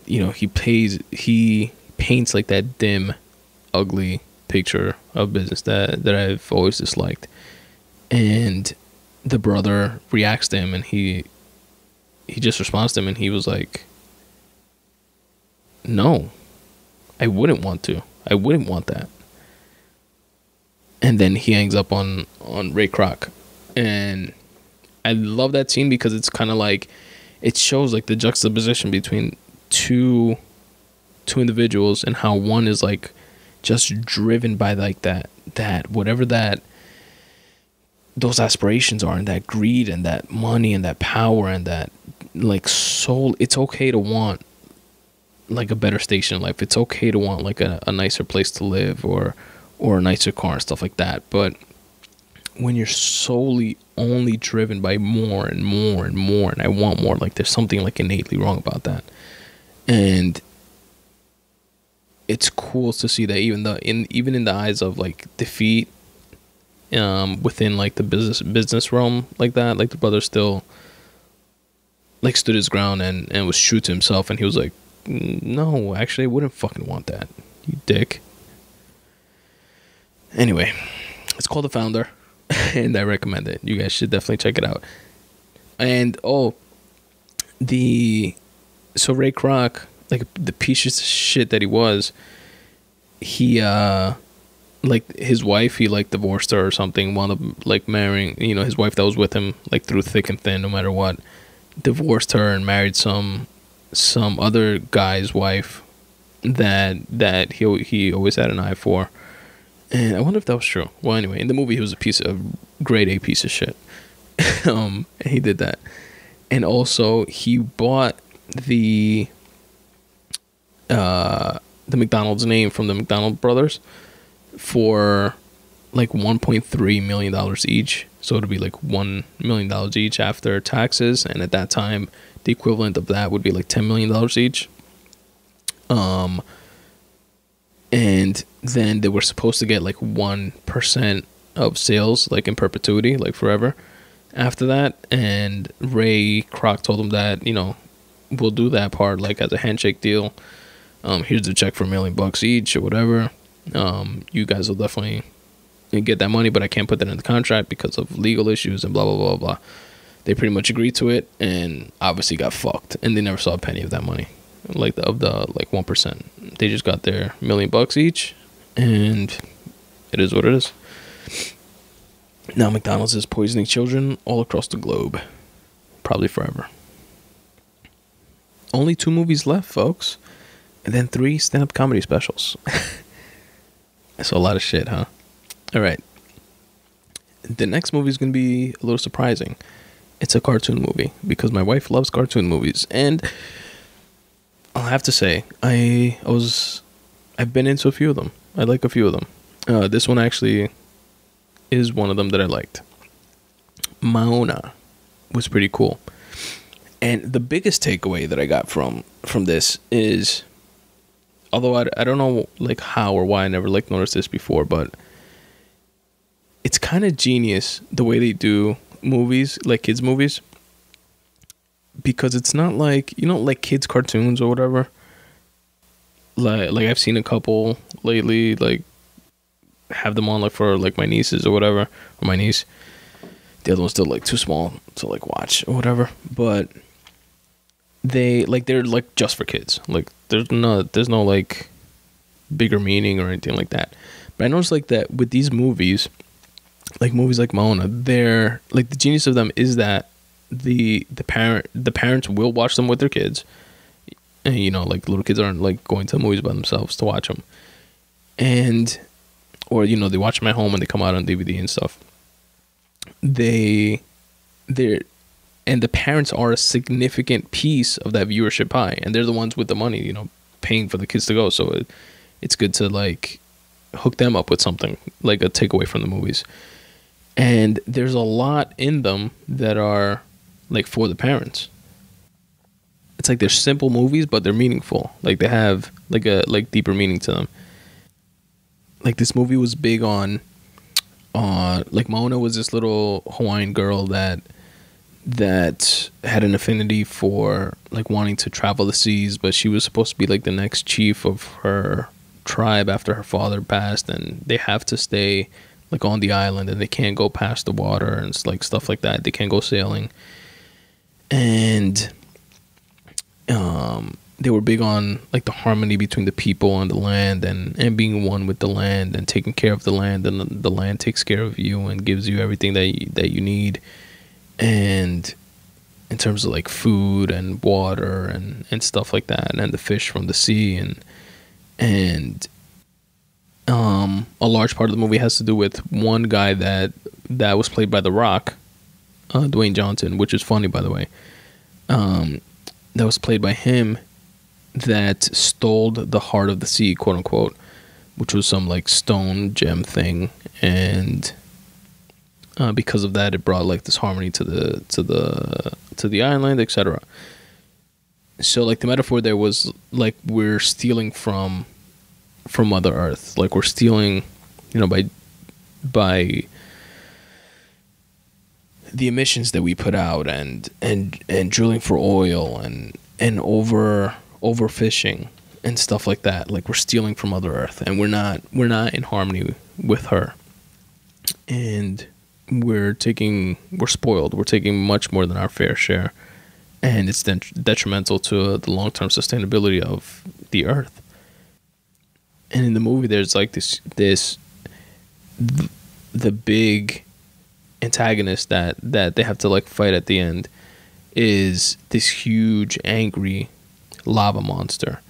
he paints like that dim, ugly picture of business that I've always disliked. And the brother reacts to him, and he just responds to him, and he was like, no, I wouldn't want to. I wouldn't want that. And then he hangs up on Ray Kroc. And I love that scene because it's kind of like, it shows like the juxtaposition between two individuals, and how one is like just driven by like that whatever those aspirations are, and that greed and that money and that power and that like soul. It's okay to want like a better station in life. It's okay to want like a nicer place to live or a nicer car and stuff like that. But when you're solely only driven by more and more and more, and I want more, like there's something like innately wrong about that. And it's cool to see that even in the eyes of like defeat, within like the business realm like that, like the brother still like stood his ground and was true to himself, and he was like, no, actually I wouldn't fucking want that, you dick. Anyway, it's called The Founder, and I recommend it. You guys should definitely check it out. And so Ray Kroc, like the piece of shit that he was, he like like his wife, he like divorced her or something, wound up like marrying, his wife that was with him like through thick and thin, no matter what, divorced her and married some other guy's wife that he always had an eye for. And I wonder if that was true. Well, anyway, in the movie, he was a grade A piece of shit. And he did that. And also, he bought the McDonald's name from the McDonald brothers for like $1.3 million each. So it'd be like $1 million each after taxes. And at that time, the equivalent of that would be like $10 million each. And then they were supposed to get like 1% of sales, like in perpetuity, like forever after that. And Ray Kroc told him that, we'll do that part like as a handshake deal. Here's the check for $1 million each or whatever. You guys will definitely get that money, but I can't put that in the contract because of legal issues and blah, blah, blah, blah. They pretty much agreed to it and obviously got fucked. And they never saw a penny of that money, like of the 1%. They just got their $1 million each, and it is what it is. Now McDonald's is poisoning children all across the globe, probably forever. Only 2 movies left, folks, and then 3 stand-up comedy specials. That's a lot of shit, huh? All right. The next movie is going to be a little surprising. It's a cartoon movie because my wife loves cartoon movies, and I'll have to say I've been into a few of them. I like a few of them. This one actually is one of them that I liked. Maona was pretty cool. And the biggest takeaway that I got from this is, although I don't know like how or why I never like noticed this before, but it's kind of genius the way they do movies, like kids movies, because it's not like, like kids cartoons or whatever. Like I've seen a couple lately, like have them on like for like my nieces or whatever, or my niece. The other one's still like too small to like watch or whatever, but they're like just for kids. Like there's no like bigger meaning or anything like that. But I noticed like that with these movies, like movies like Maona, they're like, the genius of them is that the parents will watch them with their kids, and like little kids aren't like going to movies by themselves to watch them, and or they watch them at home when they come out on DVD and stuff. And the parents are a significant piece of that viewership pie, and they're the ones with the money, paying for the kids to go. So it's good to like hook them up with something, like a takeaway from the movies. And there's a lot in them that are like for the parents. It's like they're simple movies, but they're meaningful. Like they have like a deeper meaning to them. Like this movie was big on like Maona was this little Hawaiian girl that had an affinity for like wanting to travel the seas, but she was supposed to be like the next chief of her tribe after her father passed, and they have to stay like on the island, and they can't go past the water and like stuff like that. They can't go sailing, and they were big on like the harmony between the people and the land, and being one with the land and taking care of the land, and the land takes care of you and gives you everything that you need. And in terms of like food and water and stuff like that, and the fish from the sea, and a large part of the movie has to do with one guy that was played by The Rock, Dwayne Johnson, which is funny, by the way. That was played by him, that stole the heart of the sea, quote unquote, which was some like stone gem thing, and because of that, it brought like this harmony to the island, etc. So like the metaphor there was like we're stealing from Mother Earth, like we're stealing, by the emissions that we put out, and drilling for oil, and overfishing and stuff like that. Like we're stealing from Mother Earth, and we're not in harmony with her, and we're spoiled. We're taking much more than our fair share, and it's detrimental to the long-term sustainability of the earth. And in the movie, there's like this the big antagonist that they have to like fight at the end is this huge angry lava monster.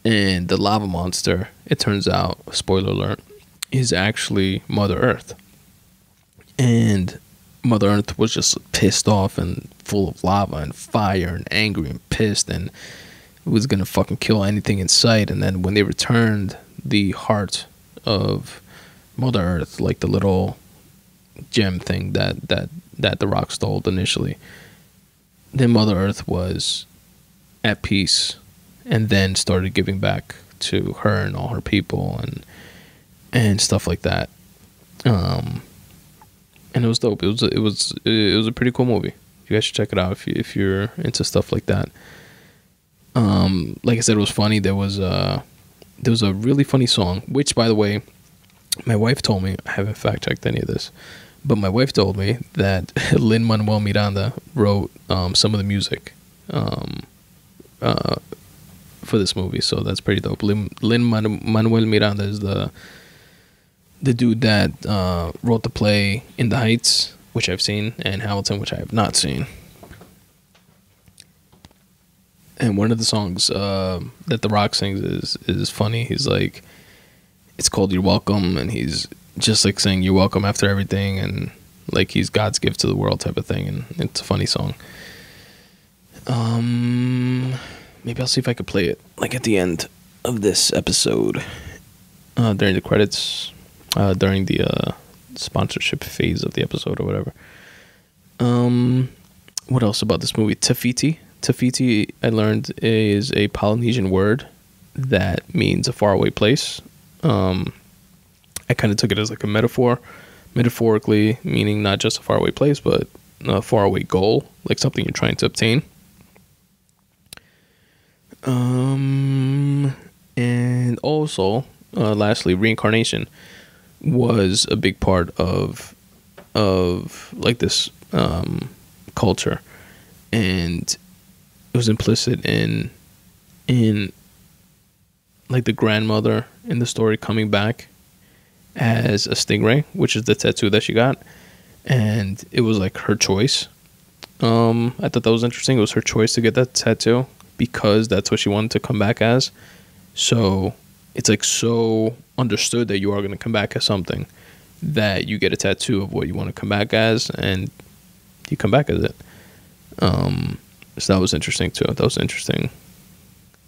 And the lava monster, it turns out, spoiler alert, is actually Mother Earth. And Mother Earth was just pissed off and full of lava and fire and angry and pissed and was gonna fucking kill anything in sight. And then when they returned the heart of Mother Earth, like the little gem thing that the Rock stole initially, then Mother Earth was at peace and then started giving back to her and all her people and stuff like that. And it was dope. It was a pretty cool movie. You guys should check it out if you're into stuff like that. Like I said, it was funny. There was a really funny song, which, by the way, my wife told me, I haven't fact checked any of this, but my wife told me that Lin-Manuel Miranda wrote some of the music for this movie, so that's pretty dope. Lin-Manuel Miranda is the dude that wrote the play In the Heights, which I've seen, and Hamilton, which I have not seen. And one of the songs that The Rock sings is funny. He's like, it's called You're Welcome, and he's just like saying you're welcome after everything, and like he's God's gift to the world type of thing, and it's a funny song. Maybe I'll see if I could play it like at the end of this episode, during the credits, during the sponsorship phase of the episode or whatever. What else about this movie? Tafiti. Tafiti, I learned, is a Polynesian word that means a faraway place. I kind of took it as like a metaphorically meaning not just a faraway place, but a faraway goal, like something you're trying to obtain. And also, lastly, reincarnation was a big part of like this culture, and it was implicit in like the grandmother in the story coming back as a stingray, which is the tattoo that she got, and it was like her choice. I thought that was interesting. It was her choice to get that tattoo because that's what she wanted to come back as. So it's like so understood that you are going to come back as something that you get a tattoo of what you want to come back as, and you come back as it. So that was interesting too. That was an interesting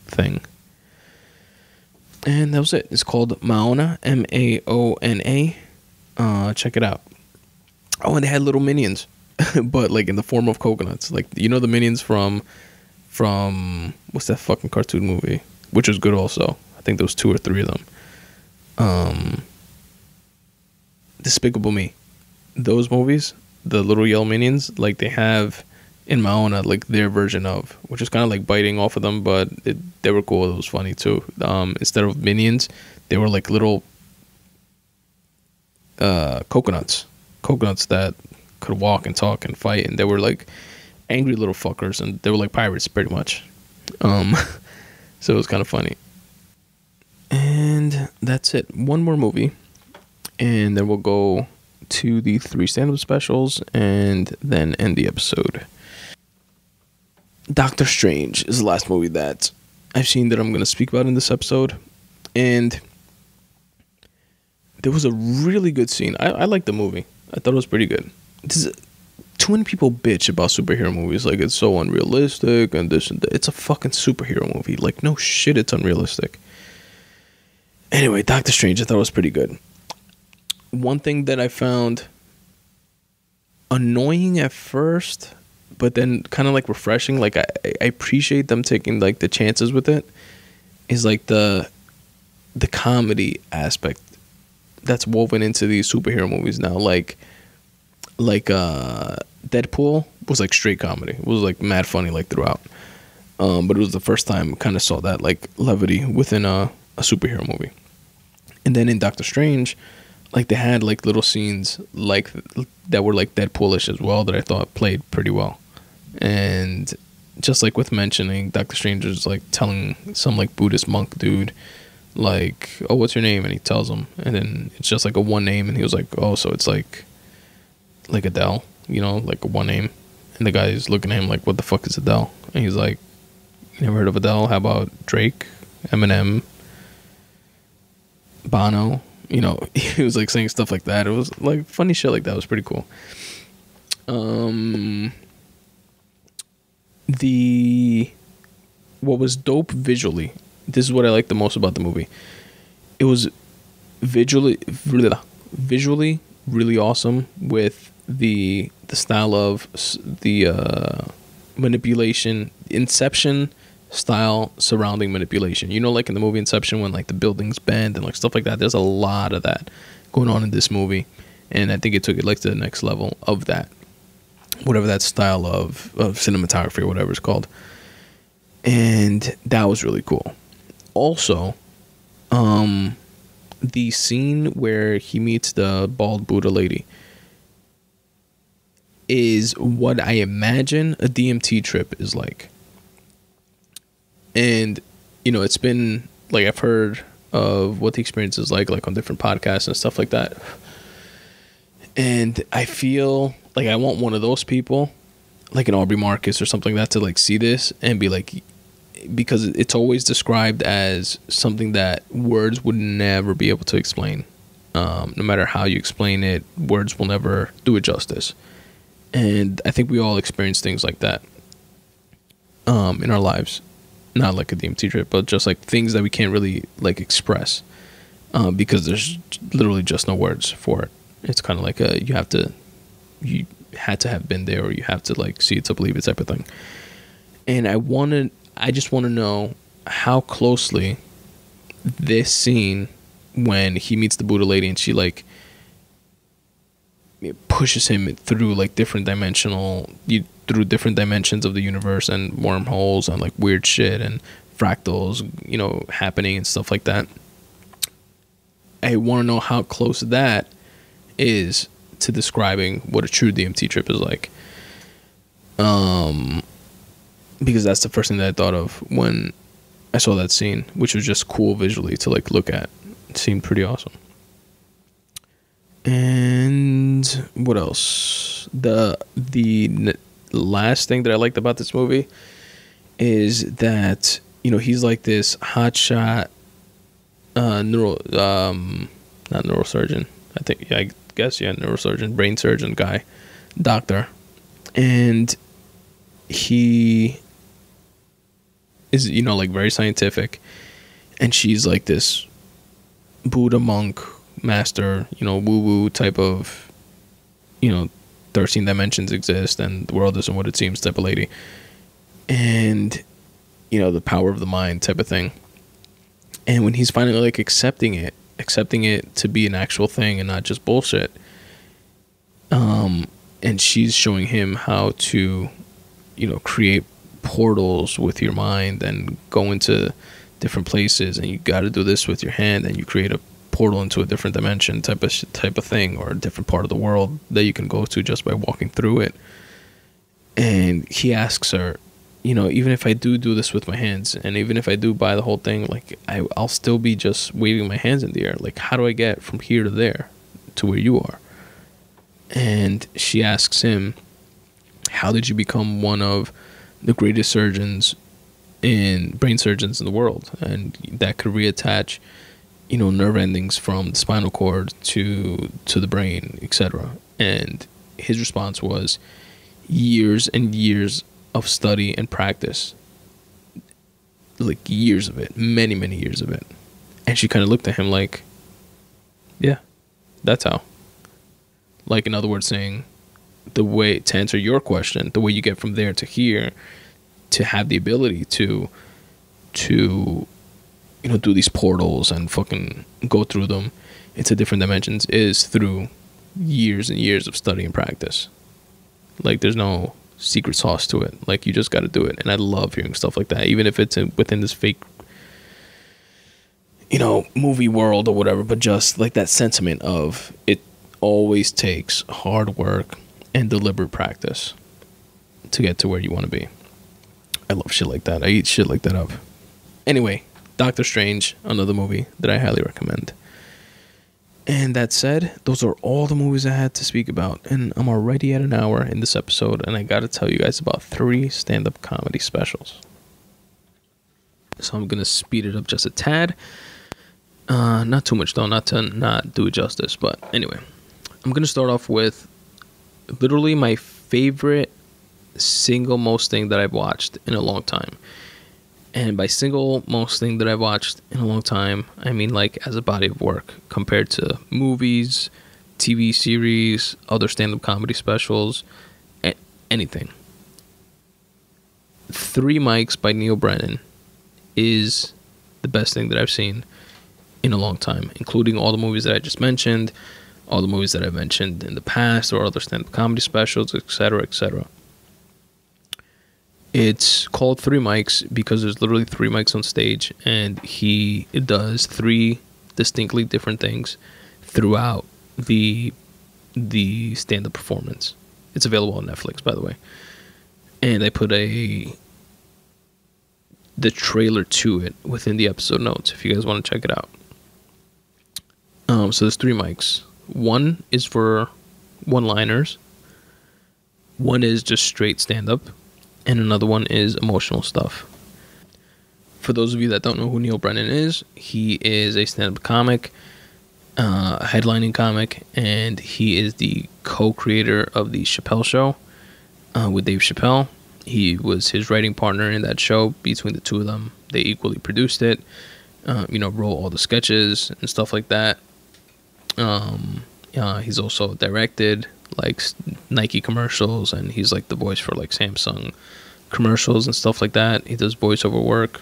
thing. And that was it. It's called Maona, Maona. Check it out. Oh, and they had little minions, but like in the form of coconuts. Like, you know, the minions from what's that fucking cartoon movie, which was good also. I think there was 2 or 3 of them. Despicable Me. Those movies, the little yellow minions, like they have in Maona, like their version of, which is kind of like biting off of them, but they were cool. It was funny too. Instead of minions, they were like little coconuts that could walk and talk and fight, and they were like angry little fuckers, and they were like pirates pretty much. So it was kind of funny. And that's it. One more movie, and then we'll go to the 3 stand-up specials and then end the episode. Doctor Strange is the last movie that I've seen that I'm going to speak about in this episode. And there was a really good scene. I liked the movie. I thought it was pretty good. Too many people bitch about superhero movies. Like, it's so unrealistic and this and that. It's a fucking superhero movie. Like, no shit, it's unrealistic. Anyway, Doctor Strange, I thought it was pretty good. One thing that I found annoying at first, but then kind of like refreshing, like I appreciate them taking like the chances with it, is like the comedy aspect that's woven into these superhero movies now. Like Deadpool was like straight comedy. It was like mad funny like throughout. But it was the first time I kind of saw that like levity within a superhero movie. And then in Doctor Strange, like they had like little scenes like that were like Deadpoolish as well that I thought played pretty well. And just like with mentioning, Doctor Strange is like telling some like Buddhist monk dude like, oh, what's your name? And he tells him, and then it's just like a one name, and he was like, oh, so it's like Adele, you know, like a one name. And the guy's looking at him like, what the fuck is Adele? And he's like, you never heard of Adele? How about Drake, Eminem, Bono? You know, he was like saying stuff like that. It was like funny shit like that. It was pretty cool. What was dope visually, this is what I like the most about the movie. It was visually really awesome with the style of the manipulation, Inception style surrounding manipulation. You know, like in the movie Inception when like the buildings bend and like stuff like that. There's a lot of that going on in this movie, and I think it took it like to the next level of that, whatever that style of cinematography or whatever it's called. And that was really cool. Also, the scene where he meets the bald Buddha lady is what I imagine a DMT trip is like. And, you know, it's been like, I've heard of what the experience is like on different podcasts and stuff like that. And I feel like I want one of those people, like an Aubrey Marcus or something like that, to like see this and be like, because it's always described as something that words would never be able to explain. No matter how you explain it, words will never do it justice. And I think we all experience things like that in our lives. Not like a DMT trip, but just like things that we can't really like express because there's literally just no words for it. It's kind of like you had to have been there, or you have to like see it to believe it type of thing. And I just want to know how closely this scene when he meets the Buddha lady and she like pushes him through like different dimensions of the universe and wormholes and like weird shit and fractals, you know, happening and stuff like that. I want to know how close that is to describing what a true DMT trip is like. Because that's the first thing that I thought of when I saw that scene, which was just cool visually to like look at. It seemed pretty awesome. And what else? The last thing that I liked about this movie is that, you know, he's like this hotshot not neurosurgeon. Neurosurgeon, brain surgeon guy, doctor. And he is, you know, like very scientific. And she's like this Buddha monk master, you know, woo-woo type of, you know, 13 dimensions exist and the world isn't what it seems type of lady. And, you know, the power of the mind type of thing. And when he's finally like accepting it to be an actual thing and not just bullshit, and she's showing him how to, you know, create portals with your mind and go into different places, and you got to do this with your hand, and you create a portal into a different dimension type of thing, or a different part of the world that you can go to just by walking through it. And he asks her, you know, even if I do this with my hands, and even if I do buy the whole thing, like I'll still be just waving my hands in the air. Like, how do I get from here to there to where you are? And she asks him, how did you become one of the greatest brain surgeons in the world, and that could reattach, you know, nerve endings from the spinal cord to the brain, etc. And his response was years and years of study and practice, like years of it, many years of it. And she kind of looked at him like, yeah, that's how. Like, in other words, saying, the way to answer your question, the way you get from there to here, to have the ability to you know, do these portals and fucking go through them into different dimensions, is through years and years of study and practice. Like, there's no secret sauce to it. Like, you just got to do it. And I love hearing stuff like that, even if it's within this fake, you know, movie world or whatever. But just like that sentiment of it always takes hard work and deliberate practice to get to where you want to be. I love shit like that. I eat shit like that up. Anyway, Doctor Strange, another movie that I highly recommend. And that said, those are all the movies I had to speak about. And I'm already at an hour in this episode, and I gotta tell you guys about 3 stand-up comedy specials. So I'm gonna speed it up just a tad. Not too much though, not to not do it justice. But anyway, I'm gonna start off with literally my favorite single most thing that I've watched in a long time. And by single most thing that I've watched in a long time, I mean like as a body of work compared to movies, TV series, other stand-up comedy specials, anything. 3 Mics by Neil Brennan is the best thing that I've seen in a long time, including all the movies that I just mentioned, all the movies that I've mentioned in the past, or other stand-up comedy specials, etc., etc. It's called 3 Mics because there's literally 3 mics on stage, and he does 3 distinctly different things throughout the stand-up performance. It's available on Netflix, by the way. And I put the trailer to it within the episode notes if you guys want to check it out. So there's 3 mics. 1 is for one-liners. 1 is just straight stand-up. And another one is emotional stuff. For those of you that don't know who Neil Brennan is, he is a stand-up comic, a headlining comic, and he is the co-creator of the Chappelle Show with Dave Chappelle. He was his writing partner in that show. Between the two of them, they equally produced it, wrote all the sketches and stuff like that. He's also directed like Nike commercials, and he's like the voice for like Samsung commercials and stuff like that. He does voiceover work,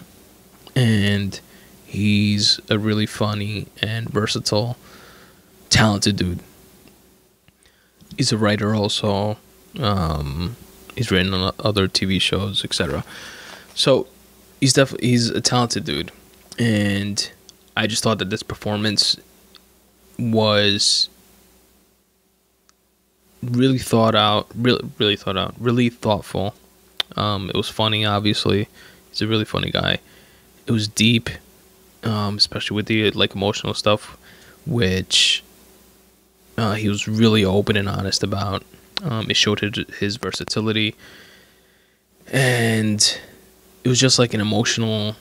and he's a really funny and versatile, talented dude. He's a writer also. He's written on other TV shows, etc. So he's a talented dude, and I just thought that this performance was really thought out, really thoughtful. It was funny, obviously. He's a really funny guy. It was deep, especially with the like emotional stuff, which he was really open and honest about. It showed his versatility, and it was just like an emotional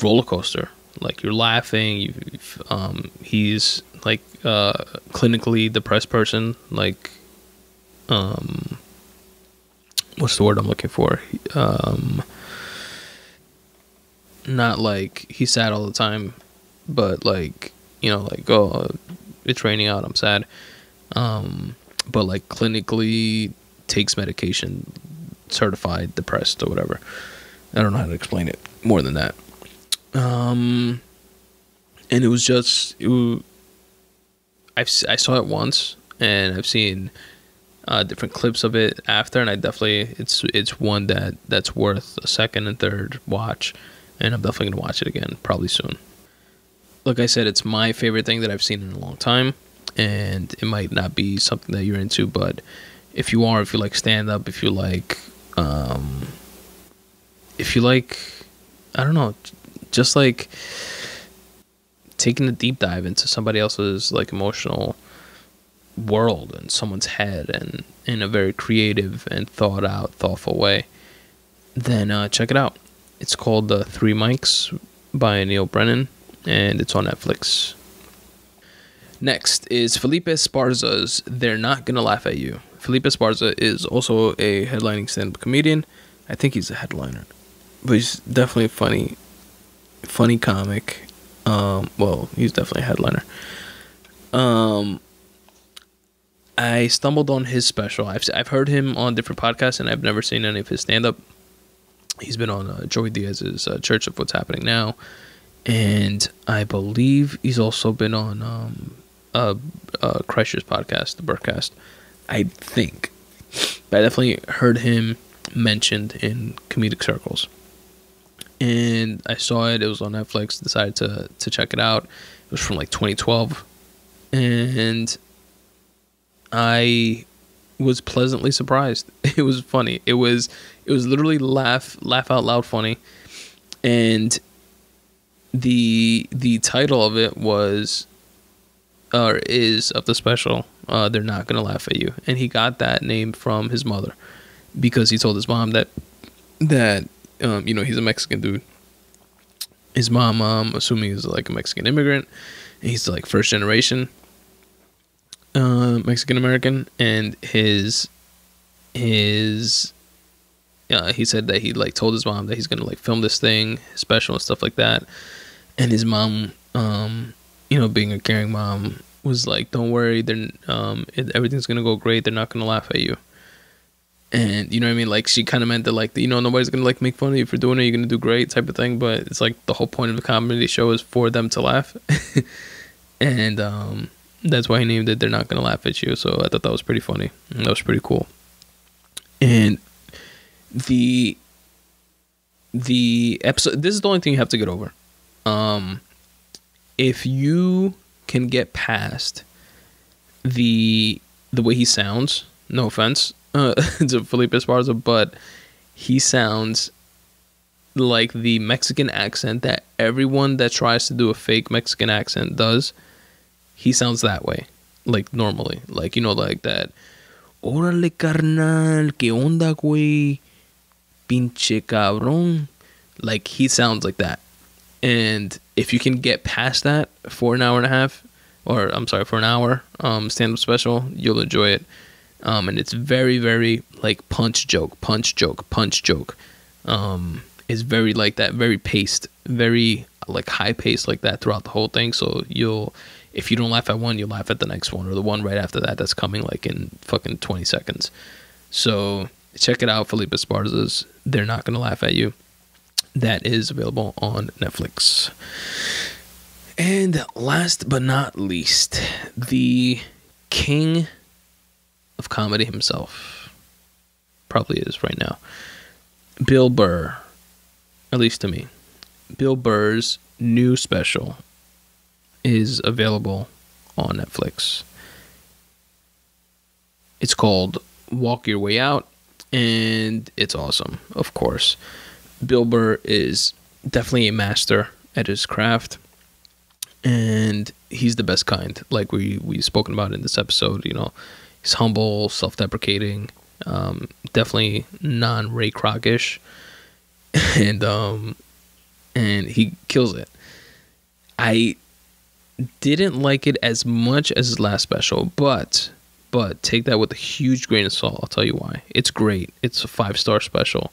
roller coaster. Like you're laughing. He's like clinically depressed person, like. What's the word I'm looking for? Not like he's sad all the time, but like, oh, it's raining out, I'm sad. But like clinically takes medication, certified depressed or whatever. I don't know how to explain it more than that. And it was just, I saw it once, and I've seen different clips of it after, and I definitely it's one that's worth a second and third watch, and I'm definitely gonna watch it again probably soon. Like I said, it's my favorite thing that I've seen in a long time, and it might not be something that you're into, but if you like stand up, if you like I don't know, just like taking a deep dive into somebody else's like emotional world and someone's head, and in a very creative and thought out, thoughtful way, then check it out. It's called 3 Mics by Neil Brennan, and it's on Netflix. Next is Felipe Esparza's They're Not Gonna Laugh at You. Felipe Esparza is also a headlining stand-up comedian. I think he's a headliner, but he's definitely a funny comic. Well, he's definitely a headliner. I stumbled on his special. I've heard him on different podcasts, and I've never seen any of his stand-up. He's been on Joey Diaz's Church of What's Happening Now, and I believe he's also been on Kreischer's podcast, the Burkcast, I think. But I definitely heard him mentioned in comedic circles. And I saw it. It was on Netflix. Decided to check it out. It was from like 2012, and I was pleasantly surprised. It was funny. It was literally laugh out loud funny, and the title of it was, or is, of the special, They're Not Gonna Laugh at You, and he got that name from his mother because he told his mom that he's a Mexican dude. His mom, assuming he's like a Mexican immigrant, and he's like first generation Mexican American, and he said that he like told his mom that he's gonna like film this thing special and stuff like that, and his mom, being a caring mom, was like, "Don't worry, everything's gonna go great. They're not gonna laugh at you." And you know what I mean? Like, she kind of meant that, like, nobody's gonna like make fun of you for doing it. You're gonna do great, type of thing. But it's like the whole point of the comedy show is for them to laugh, and that's why he named it "They're Not Gonna Laugh at You." So I thought that was pretty funny. And that was pretty cool. And the episode. This is the only thing you have to get over. If you can get past the way he sounds, no offense to Felipe Esparza, but he sounds like the Mexican accent that everyone that tries to do a fake Mexican accent does. He sounds that way, like normally, like, like that. Órale, carnal, ¿qué onda, güey? Pinche cabrón. Like, he sounds like that. And if you can get past that for an hour and a half, or I'm sorry, for an hour stand-up special, you'll enjoy it. And it's very, very like punch joke. It's very like that, very paced, very like high paced like that throughout the whole thing. So if you don't laugh at one, you'll laugh at the next one, or the one right after that that's coming like in fucking 20 seconds. So check it out, Felipe Esparza's They're Not Gonna Laugh at You. That is available on Netflix. And last but not least, the king of comedy himself, probably is right now, Bill Burr, at least to me. Bill Burr's new special is available on Netflix. It's called Walk Your Way Out, and it's awesome, of course. Bill Burr is definitely a master at his craft, and he's the best kind, like we've spoken about in this episode. He's humble, self-deprecating, definitely non-Ray Kroc-ish, and he kills it. I didn't like it as much as his last special, but take that with a huge grain of salt. I'll tell you why. It's great. It's a 5-star special.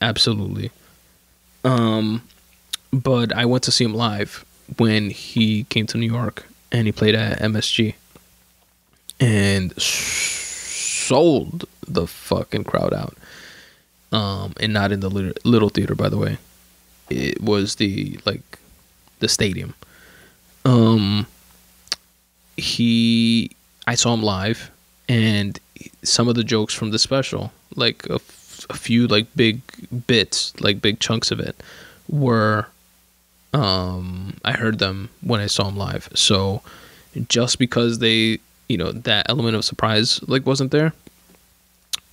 Absolutely. But I went to see him live when he came to New York, and he played at MSG, and sold the fucking crowd out. And not in the little theater, by the way. It was the stadium. I saw him live, and some of the jokes from the special, like a few like big bits, like big chunks of it, were I heard them when I saw him live. So just because they, that element of surprise like wasn't there,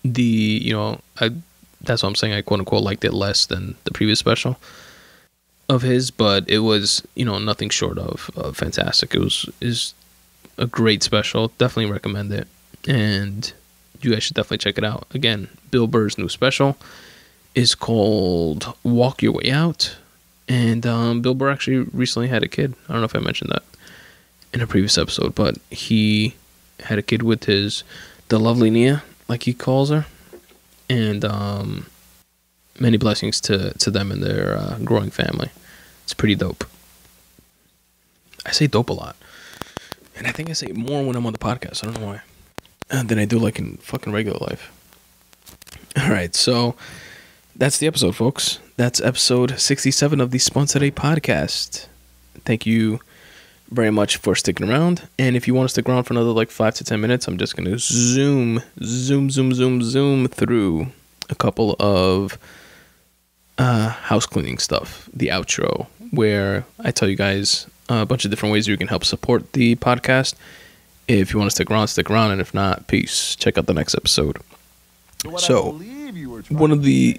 that's what I'm saying, I quote unquote liked it less than the previous special of his, but it was, nothing short of fantastic. Is a great special. Definitely recommend it, and you guys should definitely check it out. Again, Bill Burr's new special is called Walk Your Way Out, and Bill Burr actually recently had a kid. I don't know if I mentioned that in a previous episode, but he had a kid with the lovely Nia, like he calls her, and many blessings to them and their growing family. It's pretty dope. I say dope a lot, and I think I say it more when I'm on the podcast. I don't know why. Than I do like in fucking regular life. All right, so that's the episode, folks. That's episode 67 of the Spun Today podcast. Thank you very much for sticking around. And if you want to stick around for another like 5 to 10 minutes, I'm just going to zoom through a couple of house cleaning stuff. The outro, where I tell you guys a bunch of different ways you can help support the podcast. If you want to stick around, and if not, peace. Check out the next episode. So, one of the